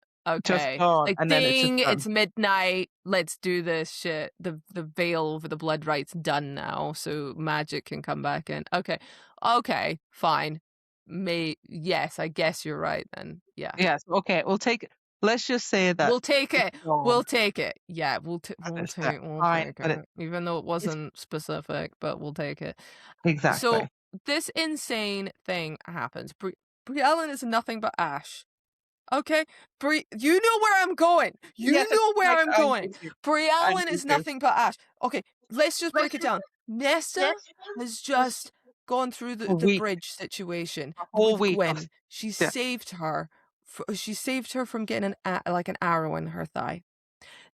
just Okay. dawn, Like and then it's just ding, done. it's midnight. Let's do this shit. The veil over the blood right's done now, so magic can come back in. Okay. Okay, fine. Yes, I guess you're right then. Yeah. Yes. Okay. We'll take. Let's just say that We'll take it's it. dawn. We'll take it. Yeah, And we'll it's take we'll fine, take but it. Even though it it's wasn't specific, but we'll take it. So exactly. this insane thing happens. Briellen is nothing but ash. Okay, you know where I'm going. You Yes, know where I'm I'm going. with you. I'm Briellen with is you. nothing but ash. Okay, let's just break it down. Nesta has just gone through A the week, bridge situation a whole with week of Gwen. She yeah. saved her. She saved her from getting like an arrow in her thigh.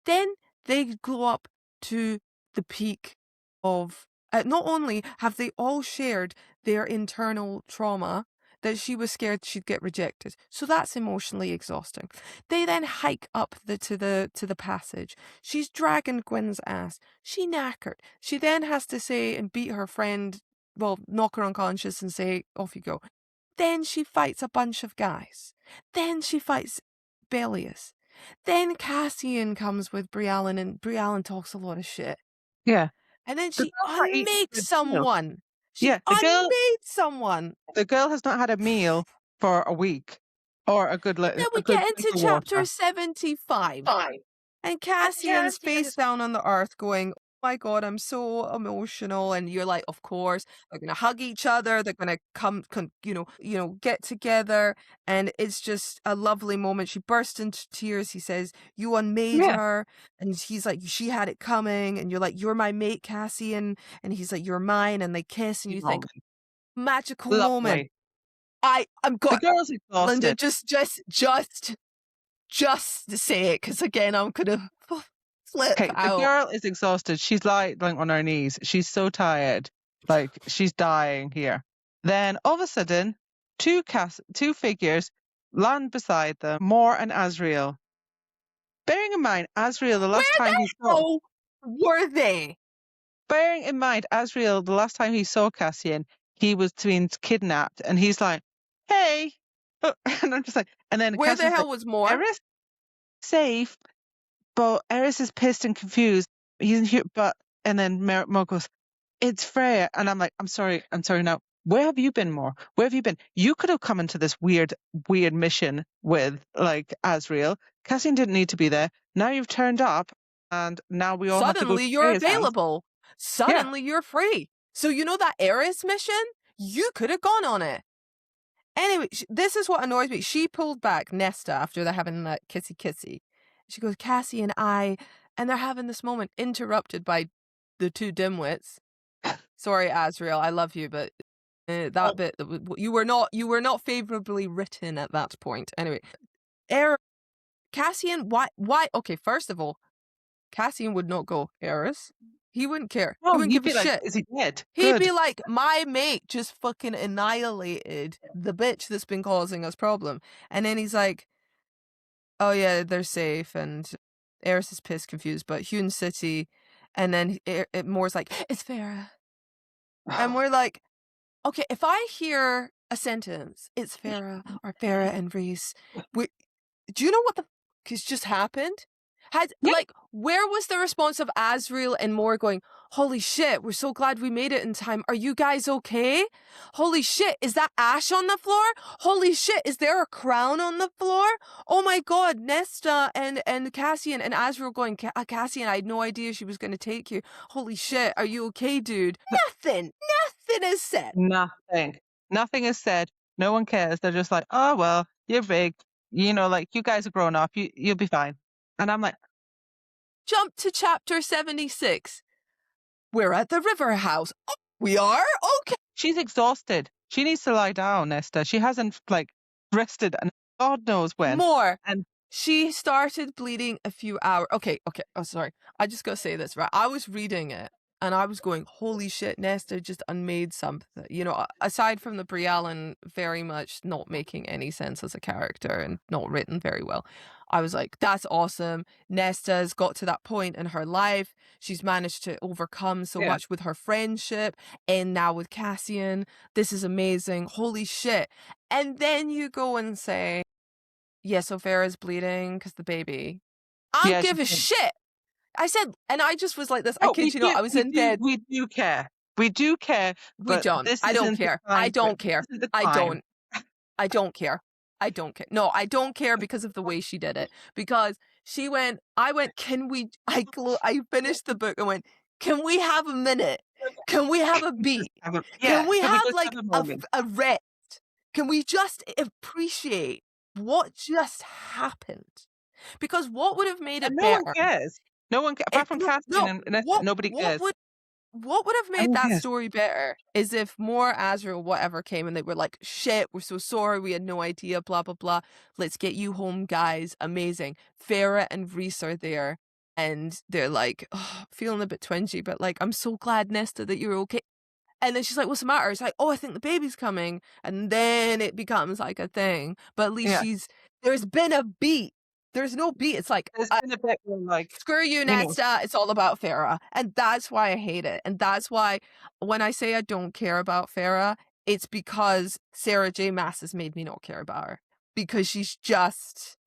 Then they go up to the peak of, not only have they all shared their internal trauma that she was scared she'd get rejected. So that's emotionally exhausting. They then hike up to the passage. She's dragging Gwyn's ass. She knackered. She then has to say and beat her friend, well, knock her unconscious and say, off you go. Then she fights a bunch of guys. Then she fights Bellius. Then Cassian comes with Briallyn, and Briallyn talks a lot of shit. Yeah. And then The she girl's not eating a unmakes good meal. someone. She Yeah, unmade someone. the girl has not had a meal for a week or a good Then we a good get drink into of chapter water. 75. And Cassian's face down on the earth going, oh my God, I'm so emotional. And you're like, of course, they're going to hug each other. They're going to come, get together. And it's just a lovely moment. She bursts into tears. He says, you unmade Yeah. her. And he's like, she had it coming. And you're like, you're my mate, Cassian. And he's like, you're mine. And they kiss. And you think, magical moment. Lovely. I'm The got girl's Lynda, exhausted. just say it, because again, I'm gonna flip Okay, the out. girl is exhausted. She's lying on her knees. She's so tired. Like, she's dying here. Then, all of a sudden, two figures land beside them, Mor and Asriel. Bearing in mind, Asriel, the last time he saw... Where were they? Bearing in mind, Asriel, the last time he saw Cassian, he was being kidnapped, and he's like, hey! And I'm just like... And then Where Cassian's the hell like, was Mor? Eris? Safe. But Eris is pissed and confused. He's here, and then Mor goes, it's Feyre. And I'm like, I'm sorry now. Where have you been, Mor? Where have you been? You could have come into this weird mission with, like, Asriel. Cassian didn't need to be there. Now you've turned up, and now we all have to go to Suddenly you're Feyre's house. available. Suddenly you're free. So you know that Eris mission? You could have gone on it. Anyway, this is what annoys me. She pulled back Nesta after they're having that kissy. She goes, Cassie and I, and they're having this moment interrupted by the two dimwits. Sorry, Asriel, I love you, but that bit, you were not favorably written at that point. Anyway, Cassian, why? Okay, first of all, Cassian would not go, Eris. He wouldn't care. Oh, he wouldn't give a like, shit. is he dead? He'd be like, my mate just fucking annihilated the bitch that's been causing us problem. And then he's like, oh yeah, they're safe. And Eris is pissed, confused, but Hune City. And then Mor's like, it's Feyre. And we're like, okay, if I hear a sentence, it's Feyre or Feyre and Rhys, do you know what the fuck has just happened? Where was the response of Asriel and Mor going, holy shit, we're so glad we made it in time. Are you guys okay? Holy shit, is that ash on the floor? Holy shit, is there a crown on the floor? Oh my God, Nesta and Cassian and Asriel going, Cassian, I had no idea she was going to take you. Holy shit, are you okay, dude? Nothing is said. Nothing is said. No one cares. They're just like, oh, well, you're big. You know, like, you guys are grown up. You'll be fine. And I'm like... Jump to chapter 76. We're at the river house. Oh, we are? Okay. She's exhausted. She needs to lie down, Nesta. She hasn't, like, rested, and God knows when. More. And she started bleeding a few hours. Okay. Oh, sorry. I just got to say this, right? I was reading it, and I was going, holy shit, Nesta just unmade something. You know, aside from the Briallyn very much not making any sense as a character and not written very well, I was like, that's awesome. Nesta's got to that point in her life. She's managed to overcome so much with her friendship and now with Cassian. This is amazing. Holy shit. And then you go and say, yeah, so Feyre's bleeding because the baby. I don't give a shit. I said, and I just was like this. I kid you not, I was in bed. We do care. We do care. We don't. I don't care. I don't care. I don't care. I don't care. No, I don't care because of the way she did it. Because I went, can we, I finished the book and went, can we have a minute? Can we have a beat? Can we have like a rest? Can we just appreciate what just happened? Because what would have made it better? No one cares. No one cares. Apart from Cassian and Nesta, nobody cares. What would have made that story better is if Mor, Asriel, whatever came and they were like, shit, we're so sorry, we had no idea, blah, blah, blah. Let's get you home, guys. Amazing. Feyre and Rhys are there. and they're like, oh, feeling a bit twingy, but like, I'm so glad, Nesta, that you're okay. And then she's like, what's the matter? It's like, oh, I think the baby's coming. And then it becomes like a thing. But at least Yeah. there's been a beat. There's no beat. It's like, There's been a bit where, like, screw you, you know, Nesta. It's all about Feyre. And that's why I hate it. And that's why when I say I don't care about Feyre, it's because Sarah J Maas has made me not care about her. Because she's just,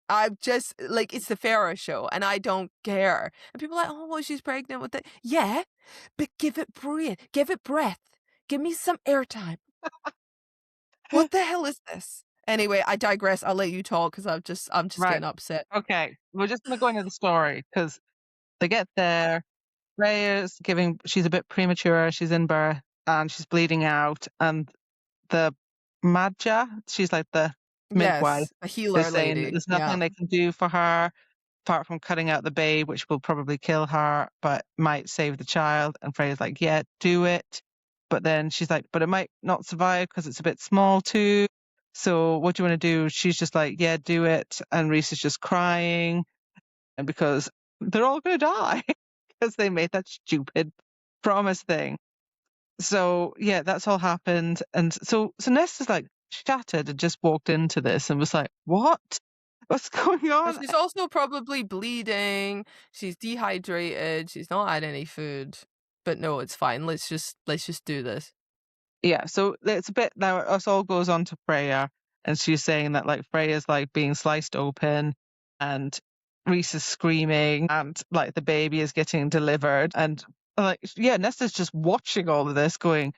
I'm just like, it's the Feyre show and I don't care. And people are like, oh, well, she's pregnant with it. Yeah, but give it breath. Give it breath. Give me some airtime. What the hell is this? Anyway, I digress. I'll let you talk because I'm just right. getting upset. Okay. We're just going to go into the story because they get there. Freya's she's a bit premature. She's in birth and she's bleeding out. And the Madja, she's like the midwife, Yes, a is healer saying that lady. there's Yeah. nothing they can do for her apart from cutting out the babe, which will probably kill her, but might save the child. And Freya's like, yeah, do it. But then she's like, but it might not survive because it's a bit small too. So what do you want to do? She's just like, yeah, do it. And Reese is just crying. And because they're all going to die because they made that stupid promise thing. So yeah, that's all happened. And so Nesta's like shattered and just walked into this and was like, what? What's going But on? she's also probably bleeding. She's dehydrated. She's not had any food. But no, it's fine. Let's just do this. Yeah, so it's a bit now us all goes on to Freya and she's saying that like Freya's like being sliced open and Reese is screaming and like the baby is getting delivered and like yeah, Nesta's just watching all of this going,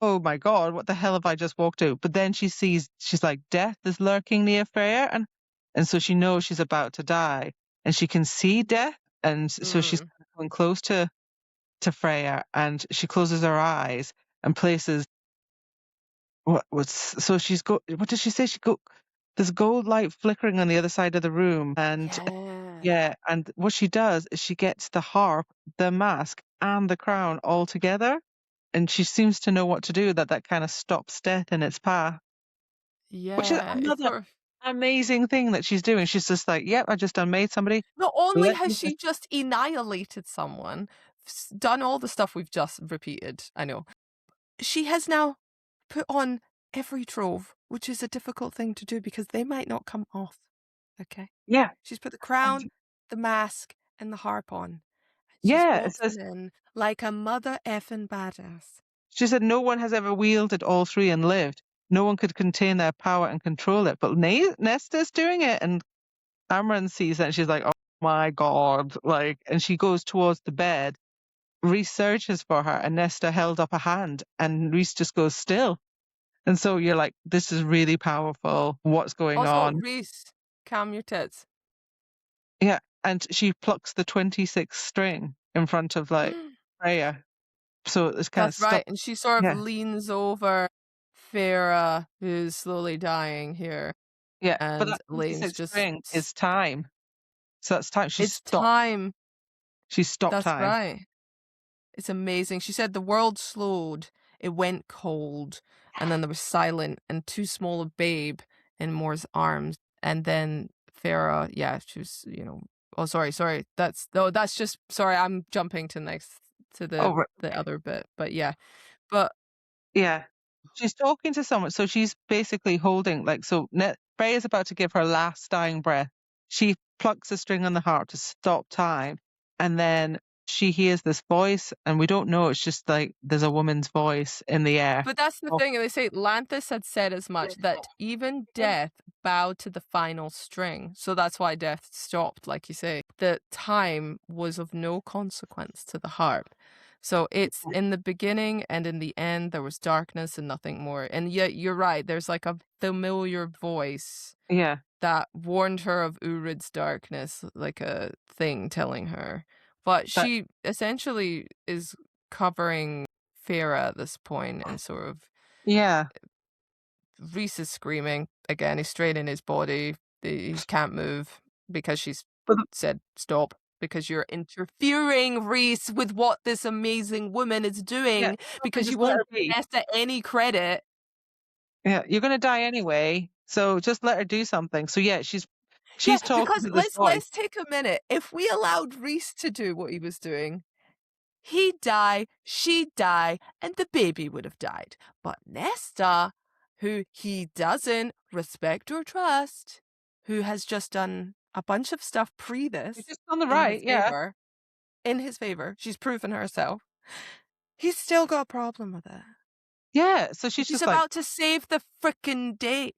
oh my God, what the hell have I just walked out? But then she's like, death is lurking near Freya and so she knows she's about to die and she can see death and so she's Mm. coming close to Freya and she closes her eyes and places what did she say? There's gold light flickering on the other side of the room. And Yeah. yeah, and what she does is she gets the harp, the mask, and the crown all together. And she seems to know what to do, that kind of stops death in its path. Which is Yeah. It's another sort of, amazing thing that she's doing. She's just like, yep, I just unmade somebody. not only Let has me she just just annihilated someone, done all the stuff we've just repeated, I know, she has now put on every trove, which is a difficult thing to do because they might not come off. Okay. yeah. She's put the And crown, the mask, and the harp on. And she's yeah, it waltzing says in like a mother effing badass. she said no one has ever wielded all three and lived. No one could contain their power and control it. But Nesta's doing it, and Amran sees it, and she's like, "Oh my God!" Like, and she goes towards the bed. Reese searches for her, and Nesta held up a hand, and Reese just goes still. And so you're like, "This is really powerful. What's going Also, on?" Reese, calm your tits. Yeah, and she plucks the 26 string in front of like Freya, so it's kind of That's stuck. right. And she sort of Yeah, leans over Feyre, who's slowly dying here. yeah, but And that Elaine's 26 just, string is time. So that's time. it's time. She's stopped That's time. right. It's amazing. She said the world slowed, it went cold, and then there was silent and too small a babe in Moore's arms. And then Farah, yeah, she was, oh, sorry. That's just, sorry, I'm jumping to Oh, right. the other bit. But yeah, but Yeah. She's talking to someone. So she's basically holding, like, so Freya's about to give her last dying breath. She plucks a string on the harp to stop time. And then she hears this voice, and we don't know. It's just like there's a woman's voice in the air. But that's the Oh, thing, and they say Lanthus had said as much, that even death bowed to the final string. So that's why death stopped, like you say. The time was of no consequence to the harp. So it's in the beginning and in the end, there was darkness and nothing more. And yet you're right, there's like a familiar voice yeah. that warned her of Urid's darkness, like a thing telling her. But That, she essentially is covering Feyre at this point, and sort of yeah. Reese is screaming again. He's straight in his body. He can't move because she's But said stop. Because you're interfering, Reese, with what this amazing woman is yeah, doing. probably Because you just let won't her give be. Nesta any credit. Yeah, you're going to die anyway. So just let her do something. So yeah, She's talking because to this voice. let's take a minute. If we allowed Rhys to do what he was doing, he'd die, she'd die, and the baby would have died. But Nesta, who he doesn't respect or trust, who has just done a bunch of stuff pre this She's just on the in right, his yeah. favor, in his favor, she's proven herself. He's still got a problem with it. Yeah, so she's She's just like, about to save the frickin' day.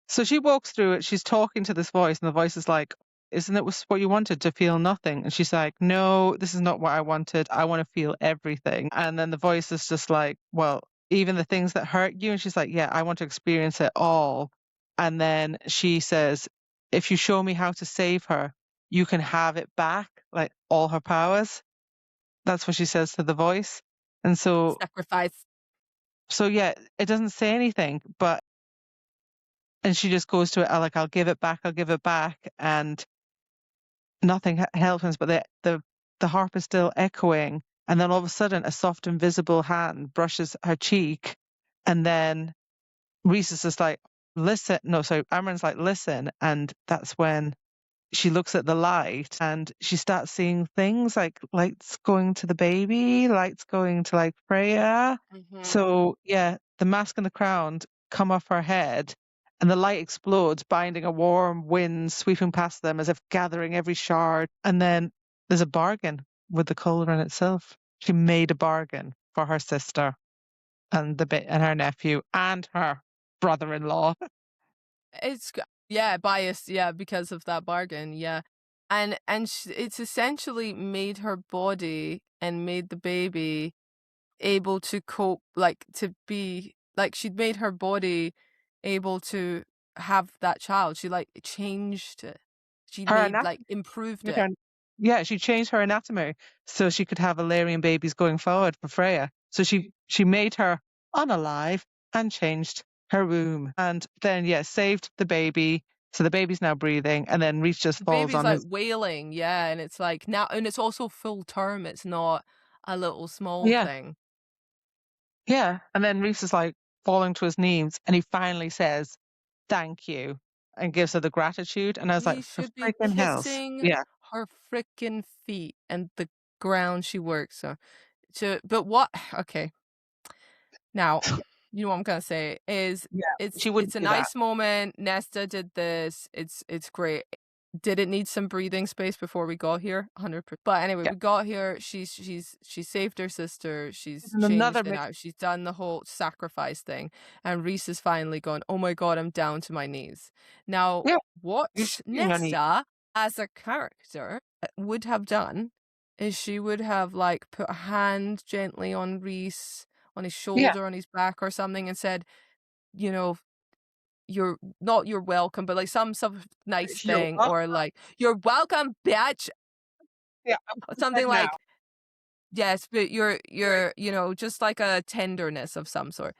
so she walks through it, she's talking to this voice, and the voice is like, isn't it what you wanted, to feel nothing? And she's like, no, this is not what I wanted. I want to feel everything. And then the voice is just like, well, even the things that hurt you. And she's like, yeah, I want to experience it all. And then she says, if you show me how to save her, you can have it back, like all her powers. That's what she says to the voice. And Sacrifice. so yeah, it doesn't say anything, but and she just goes to it like, I'll give it back, and nothing happens. But the harp is still echoing, and then all of a sudden, a soft, invisible hand brushes her cheek, and then Rhys is just like, listen. No, sorry, Amaran's like, listen, and that's when she looks at the light and she starts seeing things like lights going to the baby, lights going to like Freya. Mm-hmm. So yeah, the mask and the crown come off her head and the light explodes, binding a warm wind sweeping past them as if gathering every shard. And then there's a bargain with the cauldron itself. She made a bargain for her sister and and her nephew and her brother-in-law. It's biased, because of that bargain, and it's essentially made her body and made the baby able to cope, like to be like she'd made her body able to have that child. She like changed it. She Her made anatomy. like improved With it. Yeah, she changed her anatomy so she could have Valerian babies going forward for Freya. So she made her unalive and changed her womb, and then saved the baby. So the baby's now breathing, and then Reach just The falls baby's on like his. wailing, and it's like now, and it's also full term. It's not a little small Yeah, thing. yeah, and then Reach is like falling to his knees, and he finally says, "Thank you," and gives her the gratitude. And I was He like, "For should be freaking hells!" kissing Yeah, her frickin' feet and the ground she works on. But what? Okay, now you know what I'm gonna say is yeah, she it's wouldn't a do that. nice moment. Nesta did this. It's great. Did it need some breathing space before we got here? 100%. But anyway, Yeah, we got here. She saved her sister. She's and another changed it out. She's done the whole sacrifice thing. And Reese is finally gone, oh my God, I'm down to my knees. Now, yeah, what you should be, honey. Nesta, as a character, would have done is she would have like put a hand gently on Reese, on his Yeah, shoulder, on his back or something, and said, you know, you're welcome, but like some nice you're thing, welcome. or like you're welcome, bitch, Yeah, I'm or dead something now. like yes, but you're Right. just like a tenderness of some sort.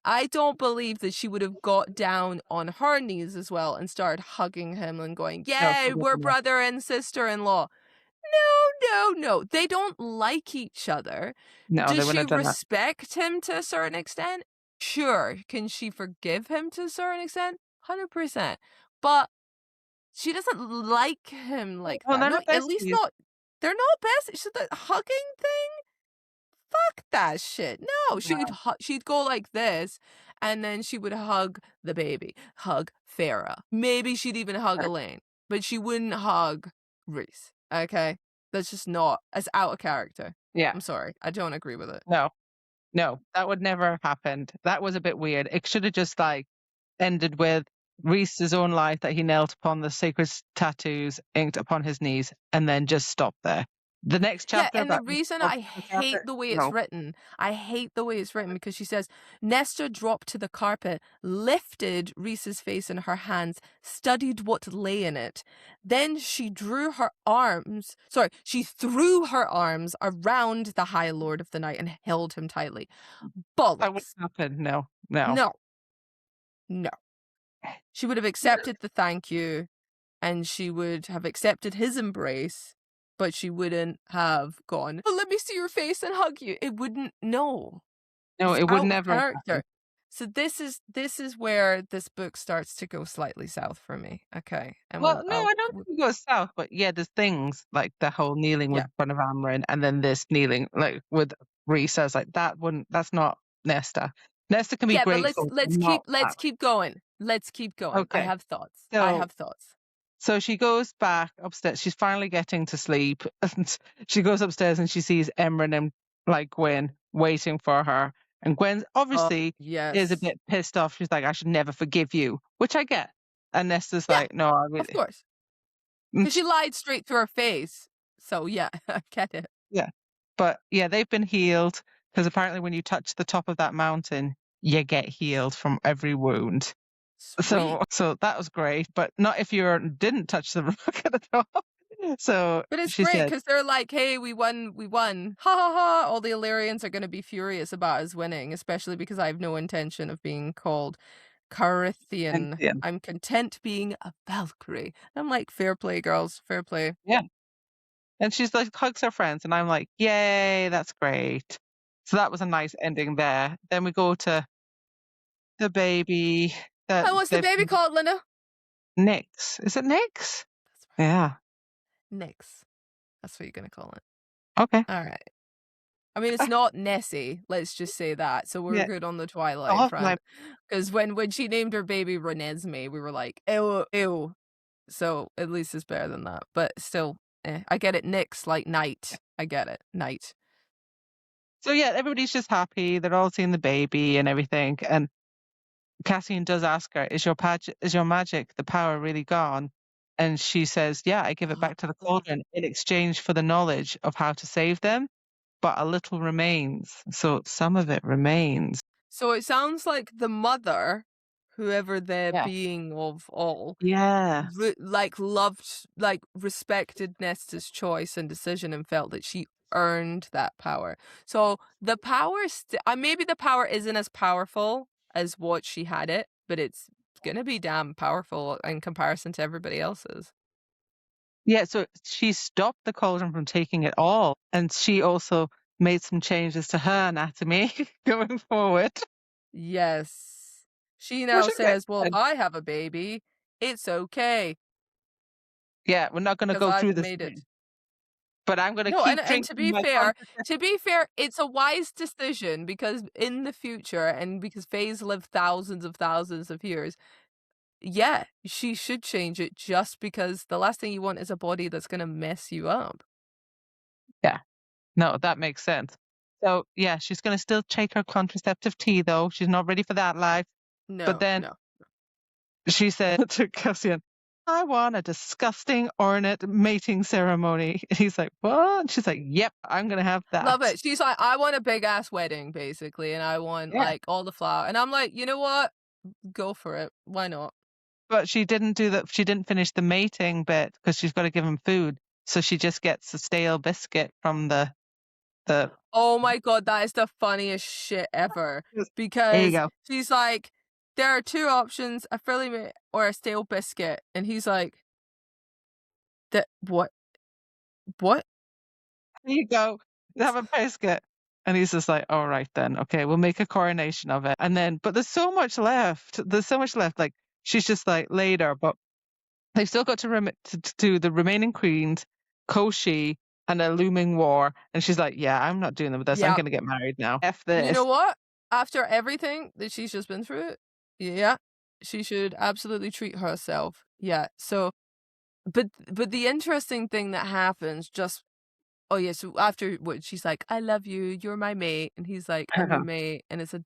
I don't believe that she would have got down on her knees as well and started hugging him and going, No, "Yay, she we're wouldn't have. brother and sister-in-law." No. They don't like each other. No, they Does wouldn't she have done that. respect him to a certain extent? Sure. Can she forgive him to a certain extent? 100%. But she doesn't like him like Well, that. they're No, not at least besties. not. They're not best. So the hugging thing, fuck that shit. No, No, she'd go like this, and then she would hug the baby, hug Feyre. Maybe she'd even hug right. Elaine, but she wouldn't hug Reese. Okay, that's just not. It's out of character. Yeah, I'm sorry, I don't agree with it. no, that would never have happened. That was a bit weird. It should have just like ended with Reese's own life that he knelt upon the sacred tattoos inked upon his knees, and then just stop there. The next Yeah, chapter, and the that reason fourth I hate chapter, the way it's no, written, because she says, Nesta dropped to the carpet, lifted Reese's face in her hands, studied what lay in it. Then she threw her arms around the High Lord of the Night and held him tightly. that wouldn't Bollocks. happen. No, no. No. She would have accepted the thank you, and she would have accepted his embrace, but she wouldn't have gone, oh, let me see your face and hug you. It wouldn't, no. No, It's it would out of never have character. happened. So this is where this book starts to go slightly south for me. Okay, and Well, no, I don't think it goes south, but yeah, there's things like the whole kneeling yeah, with front of Amarin, and then this kneeling like with Reese. I was like, that wouldn't. That's not Nesta. Nesta can be yeah. But let's grateful, but not that. let's keep going. Let's keep going. I Okay, have thoughts. I so have thoughts. so she goes back upstairs. She's finally getting to sleep, and she goes upstairs and she sees Emran and like Gwen waiting for her. And Gwen Oh obviously is a yes, bit pissed off. She's like, "I should never forgive you," which I get. And Nesta's yeah, like, "No, I of really." course, because she lied straight to her face. So yeah, I get it. Yeah. But yeah, they've been healed because apparently when you touch the top of that mountain, you get healed from every wound. Sweet. So that was great, but not if you didn't touch the rock at the top. So But it's she great said, because they're like, "Hey, we won, we won, ha ha ha!" All the Illyrians are going to be furious about us winning, especially because I have no intention of being called Carithian. "Yeah, I'm content being a Valkyrie. I'm like, fair play, girls, fair play. yeah." And she's like hugs her friends, and I'm like, "Yay, that's great." So that was a nice ending there. Then we go to the baby that And what's the they've baby called, Linda? Nyx. Is it Nyx? That's Yeah. right, Nyx. That's what you're gonna call it. Okay. All right. I mean, it's not Nessie. Let's just say that. So we're Yeah. good on the Twilight Oh, like, front. Because when she named her baby Renesmee, we were like, ew, ew. So at least it's better than that. But still, I get it. Nyx, like night. I get it. Night. so yeah, everybody's just happy. They're all seeing the baby and everything. And Cassian does ask her, is your magic, the power really gone?" And she says, "Yeah, I give it back to the cauldron in exchange for the knowledge of how to save them, but a little remains. So some of it remains." So it sounds like the mother, whoever the Yeah. being of all, Yeah. like loved, like respected Nesta's choice and decision and felt that she earned that power. So the power, maybe the power isn't as powerful as what she had it, but it's gonna be damn powerful in comparison to everybody else's. Yeah, so she stopped the cauldron from taking it all, and she also made some changes to her anatomy going forward, Yes. She which now is great. says, "Well, if And I have a baby, it's okay yeah, we're not gonna because go through I've this made it." again, but I'm gonna No, keep and drinking my to be fair, it's a wise decision because in the future and because Faye's lived thousands of years, yeah, she should change it just because the last thing you want is a body that's gonna mess you up. Yeah. No, that makes sense. So, yeah, she's gonna still take her contraceptive tea, though. She's not ready for that life. But No, then no. she said to Cassian, "I want a disgusting ornate mating ceremony." And he's like, "What?" And she's like, "Yep, I'm gonna have Love that." it. She's like, "I want a big ass wedding, basically, and I want Yeah. like all the flower." And I'm like, you know what? Go for it. Why not? But she didn't do that. She didn't finish the mating bit because she's got to give him food. So she just gets a stale biscuit from the. Oh my god, that is the funniest shit ever. There you Because go. she's like, there are two options, a Philly or a stale biscuit. And he's like, that what? What? There you go. Have a biscuit. And he's just like, "All right then, okay, we'll make a coronation of it." And then, but there's so much left. There's so much left. Like she's just like later, but they've still got to to do the remaining queens, Koshi, and a looming war. And she's like, "Yeah, I'm not doing them with this. I'm Yeah. going to get married now. F You know this." what? After everything that she's just been through, yeah, she should absolutely treat herself. Yeah. So, but the interesting thing that happens just oh yeah, so afterwards she's like, "I love you, you're my mate," and he's like, "I'm your mate," and it's a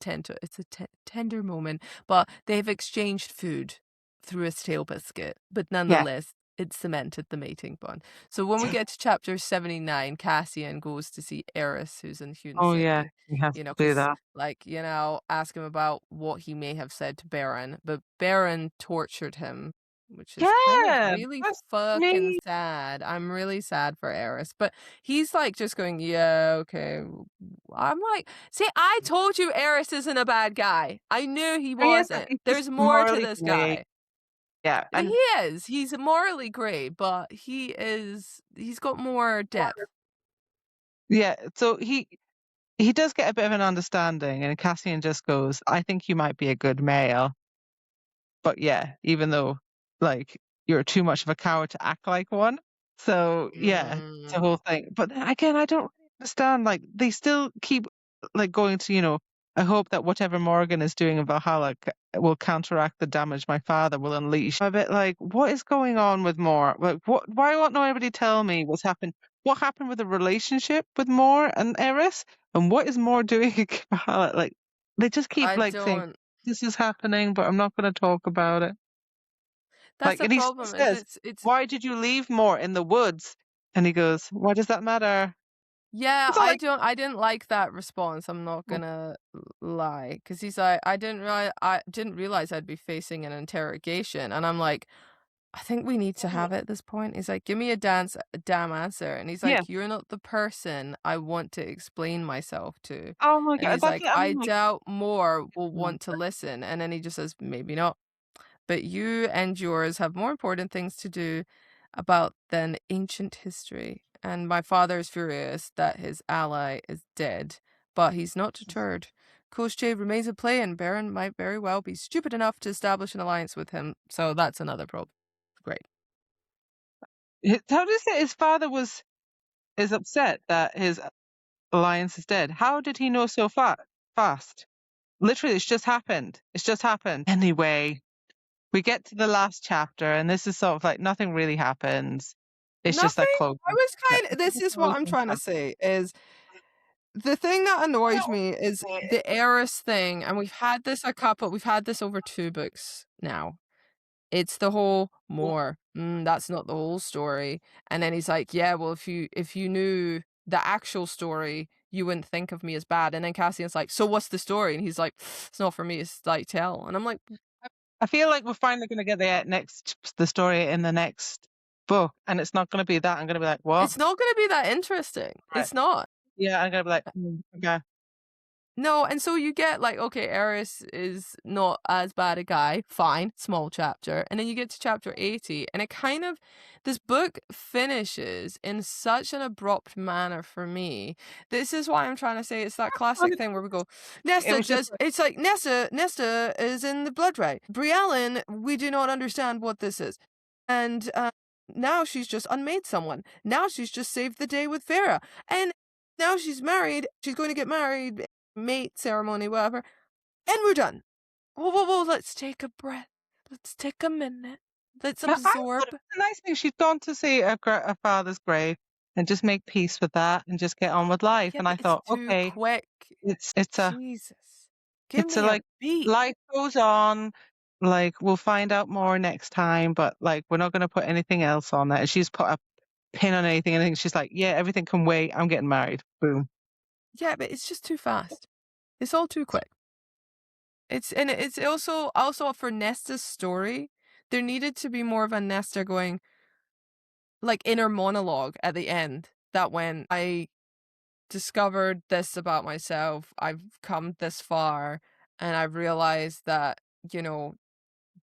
tender moment. But they've exchanged food through a stale biscuit, but Yeah. nonetheless, it cemented the mating bond. So when we get to chapter 79, Cassian goes to see Eris, who's in Hewn Oh yeah, City. he has You know, to do because that. like ask him about what he may have said to Baron, but Baron tortured him, which is kind of Yeah, really that's fucking me. sad. I'm really sad for Eris, but he's like just going, yeah, okay. I'm like, see, I told you Eris isn't a bad guy. I knew he He isn't. wasn't. He's just There's more to morally this gray. guy. Yeah, He and is. He's morally great, but he's got more depth. yeah. So he does get a bit of an understanding, and Cassian just goes, "I think you might be a good male." But yeah, even though, like, you're too much of a coward to act like one. So, yeah, it's a Mm. whole thing. But then again, I don't really understand, like, they still keep, like, going to, I hope that whatever Morgan is doing in Valhalla will counteract the damage my father will unleash. I'm a bit like, what is going on with Mor? Like, why won't nobody tell me what's happened? What happened with the relationship with Mor and Eris? And what is Mor doing in Valhalla? Like, they just keep, I like, saying, don't. this is happening, but I'm not going to talk about it. That's Like, the and he still problem. Is says, it's "Why did you leave more in the woods?" And he goes, "Why does that matter?" Yeah, It's all like, I didn't like that response, I'm not gonna lie, because he's like, I didn't realize I'd be facing an interrogation," and I'm like, "I think we need to have it at this point." He's like, "Give me a damn answer," and he's yeah. like, "You're not the person I want to explain myself to," Oh my and god, he's that's like, it. I'm "I like, doubt more will "Mm." want to listen," and then he just says, "Maybe not." But you and yours have more important things to do about than ancient history. And my father is furious that his ally is dead, but he's not deterred. Koschei remains at play, and Baron might very well be stupid enough to establish an alliance with him. So that's another problem. Great. How does it his father is upset that his alliance is dead? How did he know so fast? Literally, it's just happened. It's just happened. Anyway, we get to the last chapter, and this is sort of like nothing really happens. It's just like Nothing. closing. I was Yeah, kind of, it's just this a is what I'm closing trying to chapter. say is the thing that annoys me is the heiress thing, and we've had this over 2 books now. It's the whole more, that's not the whole story." And then he's like, "Yeah, well, if you knew the actual story, you wouldn't think of me as bad." And then Cassian's like, "So what's the story?" And he's like, "It's not for me to like tell." And I'm like, I feel like we're finally going to get the story in the next book, and it's not going to be that. I'm going to be like, what? "It's not gonna be that interesting." Right. It's not. Yeah, I'm going to be like, okay. No, and so you get like, okay, Eris is not as bad a guy, fine, small chapter. And then you get to chapter 80, and it kind of, this book finishes in such an abrupt manner for me. This is why I'm trying to say it's that Well, classic thing where we go, it Nesta was just does, it's like, Nesta is in the blood right. Briallyn, we do not understand what this is. And now she's just unmade someone. Now she's just saved the day with Feyre. And now she's married, she's going to get married, mate ceremony, whatever, and we're done. Whoa, whoa, whoa, let's take a breath. Let's take a minute. Let's I thought it absorb. was a nice thing. She's gone to see a father's grave and just make peace with that and just get on with life. Yeah, And but I it's thought, too okay, quick. it's a Jesus. Give it's a me a like beat. life goes on. Like we'll find out more next time, but like we're not going to put anything else on it. And she's put a pin on anything. And I think she's like, yeah, everything can wait. I'm getting married. Boom. Yeah, but it's just too fast. It's all too quick. It's also for Nesta's story, there needed to be more of a Nesta going like inner monologue at the end that when I discovered this about myself. I've come this far, and I've realized that, you know,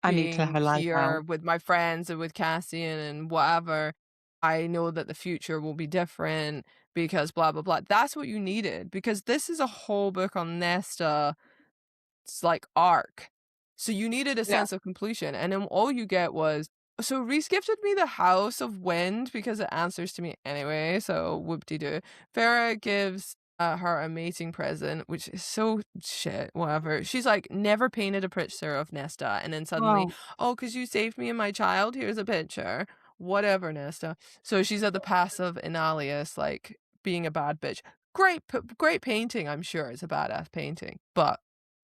I need to have being a life here out. with my friends and with Cassian and whatever, I know that the future will be different because blah blah blah. That's what you needed, because this is a whole book on Nesta like arc. So you needed a Yeah. sense of completion, and then all you get was, so Reese gifted me the House of Wind because it answers to me anyway. So whoop-de-doo. Farah gives her a mating present, which is so shit. Whatever. She's like never painted a picture of Nesta, and then suddenly, Oh, oh, because you saved me and my child. Here's a picture. Whatever, Nesta. So she's at the passive in Alias, like being a bad bitch. Great painting. I'm sure it's a badass painting, but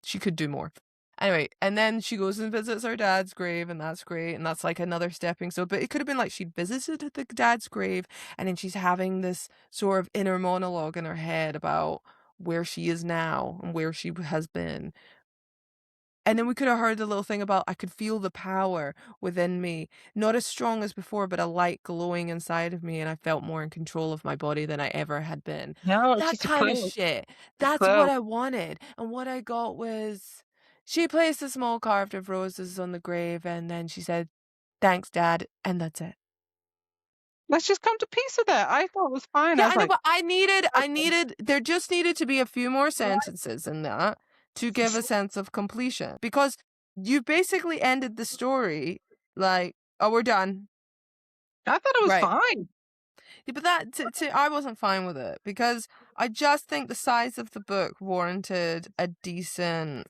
she could do more. Anyway, and then she goes and visits her dad's grave, and that's great, and that's like another stepping stone. But it could have been like she visited the dad's grave, and then she's having this sort of inner monologue in her head about where she is now and where she has been. And then we could have heard the little thing about I could feel the power within me, not as strong as before, but a light glowing inside of me, and I felt more in control of my body than I ever had been. no, it's That just a kind of clue. shit. A That's what clue. I wanted. And what I got was she placed a small carved of roses on the grave, and then she said, "Thanks, Dad," and that's it. let's just come to peace with it. I thought it was fine. I Yeah, was I know, like, but there just needed to be a few more sentences in that to give a sense of completion. Because you basically ended the story like, oh, we're done. I thought it was Right. fine. Yeah, but I wasn't fine with it because I just think the size of the book warranted a decent,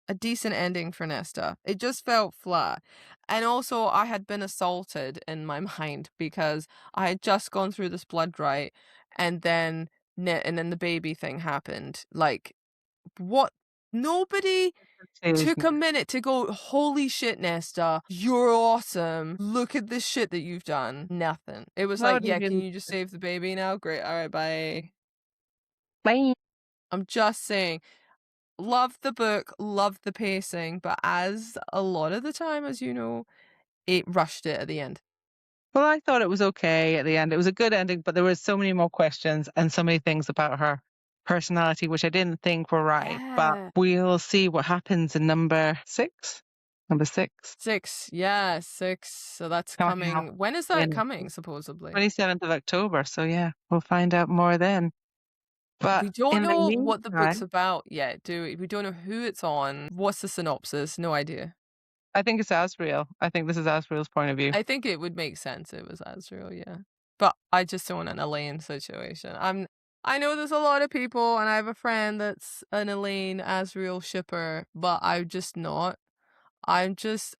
a decent ending for Nesta. It just felt flat. And also I had been assaulted in my mind because I had just gone through this blood rite and then the baby thing happened. Like, what? Nobody took a minute to go, holy shit, Nesta, you're awesome. Look at this shit that you've done. Nothing. It was like, yeah, can you just save the baby now? Great. All right, bye. Bye. I'm just saying, love the book, love the pacing, but as a lot of the time, as you know, it rushed it at the end. Well, I thought it was okay at the end. It was a good ending, but there were so many more questions and so many things about her personality which I didn't think were right. But Yeah. we'll see what happens in number 6. Number 6. 6. Yeah, 6. So that's Coming coming. out When is that in coming, supposedly? 27th of October. So yeah, we'll find out more then. But We don't in the know what the book's meantime, about yet, do we? We don't know who it's on. What's the synopsis? No idea. I think it's Asriel. I think this is Asriel's point of view. I think it would make sense it was Azrael, yeah. But I just don't want an Elaine situation. I know there's a lot of people, and I have a friend that's an Elaine Azrael shipper, but I'm just not. I just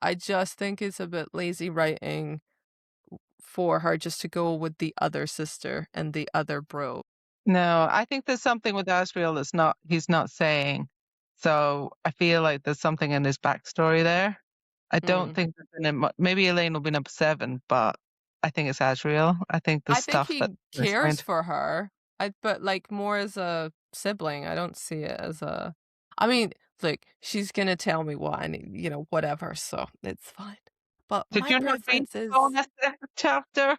think it's a bit lazy writing for her just to go with the other sister and the other bro. No, I think there's something with Asriel he's not saying. So I feel like there's something in his backstory there. I don't think maybe Elaine will be number 7, but I think it's Asriel. I think the I think stuff that he they're trying cares to. for her. But like more as a sibling. I don't see it as a. I mean, look, she's gonna tell me what I need, whatever. So it's fine. But Did my you not read preference the is. bonus chapter?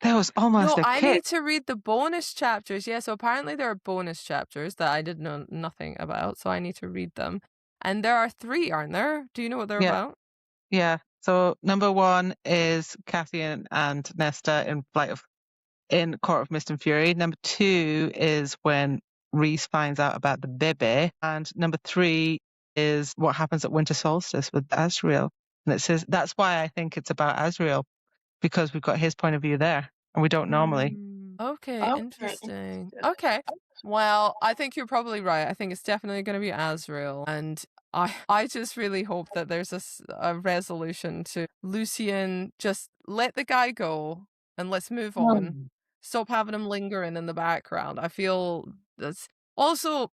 That was almost No, a I kick. need to read the bonus chapters. Yeah, so apparently there are bonus chapters that I did know nothing about, so I need to read them. And there are 3, aren't there? Do you know what they're Yeah, about? yeah. So number 1 is Cassian and Nesta in Court of Mist and Fury. Number 2 is when Rhys finds out about the baby. And number 3 is what happens at winter solstice with Asriel. And it says that's why I think it's about Asriel, because we've got his point of view there, and we don't normally. Okay, interesting. Okay. Well, I think you're probably right. I think it's definitely going to be Azrael. And I just really hope that there's a resolution to Lucian. Just let the guy go and let's move on. Stop having him lingering in the background. I feel that's also,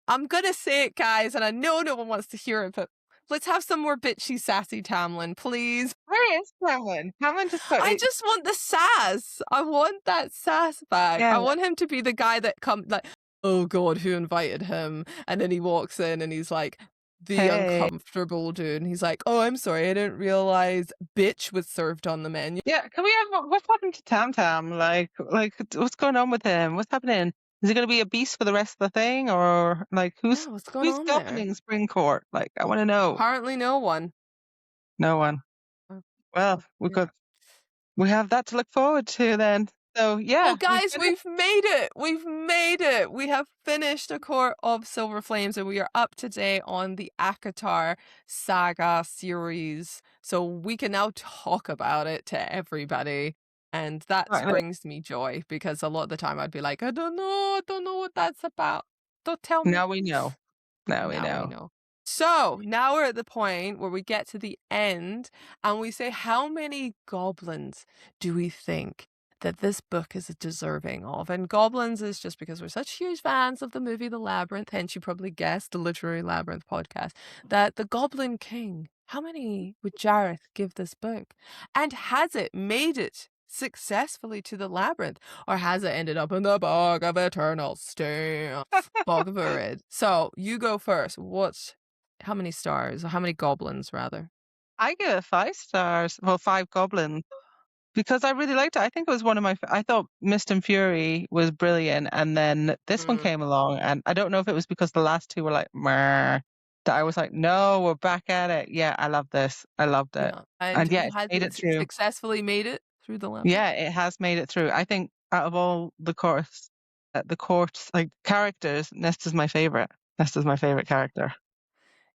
I'm going to say it, guys, and I know no one wants to hear it, but let's have some more bitchy, sassy Tamlin, please. Where is Cameron? Cameron just got. I just want the sass. I want that sass back. Yeah. I want him to be the guy that comes like, oh God, who invited him? And then he walks in and he's like, the Hey. uncomfortable dude. And he's like, oh, I'm sorry, I didn't realize bitch was served on the menu. Yeah, can we have what's happened to Tam Tam? Like what's going on with him? What's happening? Is he going to be a beast for the rest of the thing, or like who's What's going on governing there? Spring Court? Like, I want to know. Apparently no one. No one. Well, we have that to look forward to then. So yeah. Well, guys, we've made it. We've made it. We have finished A Court of Silver Flames, and we are up to date on the ACOTAR saga series. So we can now talk about it to everybody. And that brings me joy, because a lot of the time I'd be like, I don't know what that's about. Don't tell me. Now we know. Now we know. So now we're at the point where we get to the end and we say, how many goblins do we think that this book is deserving of? And goblins is just because we're such huge fans of the movie The Labyrinth, hence you probably guessed, the Literary Labyrinth podcast, that the Goblin King, how many would Jareth give this book? And has it made it successfully to the Labyrinth, or has it ended up in the Bog of Eternal Steel? Bog of Urid. So you go first. How many stars? Or how many goblins, rather? I give it 5 stars. Well, 5 goblins. Because I really liked it. I think it was one of my. I thought Mist and Fury was brilliant, and then this one came along, and I don't know if it was because the last 2 were like, meh, that I was like, no, we're back at it. Yeah, I love this. I loved it. Yeah. And And yeah, it's has made it it through. successfully made it through the labyrinth? Yeah, it has made it through. I think out of all the courts, like characters, Nesta's my favorite. Nesta's my favorite character.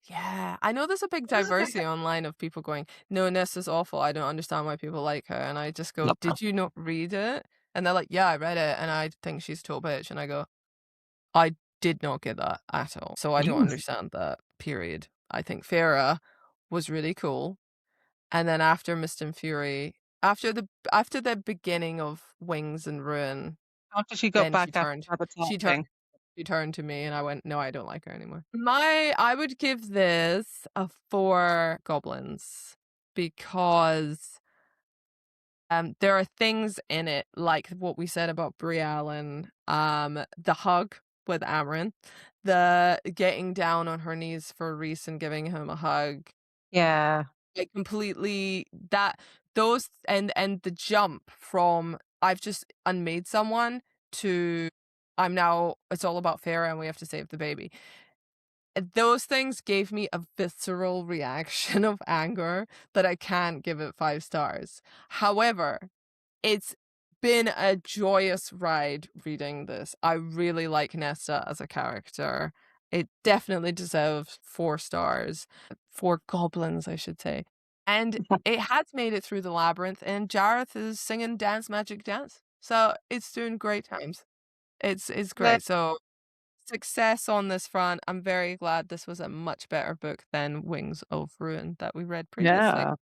Yeah, I know there's a big diversity online of people going, no, Nesta's awful. I don't understand why people like her. And I just go, Love her. did you not read it? And they're like, yeah, I read it. And I think she's a total bitch. And I go, I did not get that at all. So I don't understand that, period. I think Feyre was really cool. And then after Mist and Fury, after the beginning of Wings and Ruin, After she got then back after she turned sabotaging. she turned to me and I went, no, I don't like her anymore. I would give this a 4 goblins because there are things in it like what we said about Briallyn, the hug with Amaranth, the getting down on her knees for Rhys and giving him a hug. Yeah. Like completely those and the jump from I've just unmade someone to I'm now it's all about Feyre and we have to save the baby. Those things gave me a visceral reaction of anger that I can't give it 5 stars. However, it's been a joyous ride reading this. I really like Nesta as a character. It definitely deserves 4 stars. 4 goblins, I should say. And it has made it through the labyrinth, and Jareth is singing Dance Magic Dance. So it's doing great times. It's great. So success on this front. I'm very glad this was a much better book than Wings of Ruin that we read previously. Yeah.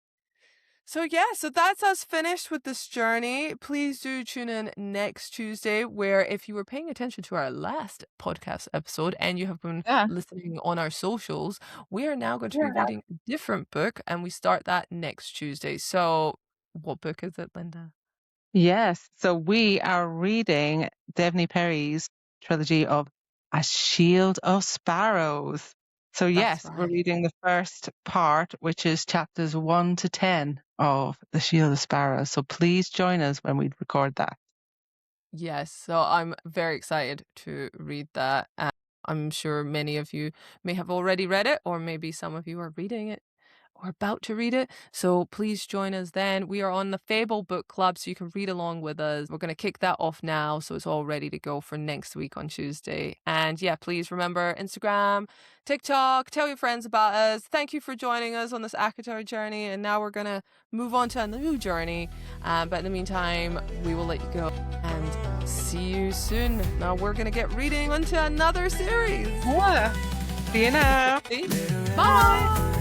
So yeah, so that's us finished with this journey. Please do tune in next Tuesday, where if you were paying attention to our last podcast episode and you have been Yeah. listening on our socials, we are now going to be reading a different book and we start that next Tuesday. So what book is it, Lynda? Yes. So we are reading Devney Perry's trilogy of A Shield of Sparrows. So That's yes, we're right. reading the first part, which is chapters 1 to 10 of The Shield of Sparrows. So please join us when we record that. Yes, so I'm very excited to read that. I'm sure many of you may have already read it, or maybe some of you are reading it or about to read it. So please join us then. We are on the Fable Book Club, so you can read along with us. We're going to kick that off now, so it's all ready to go for next week on Tuesday. And yeah, please remember Instagram, TikTok, tell your friends about us. Thank you for joining us on this ACOTAR journey. And now we're going to move on to a new journey. But in the meantime, we will let you go and see you soon. Now we're going to get reading onto another series. Yeah. See you now. Bye.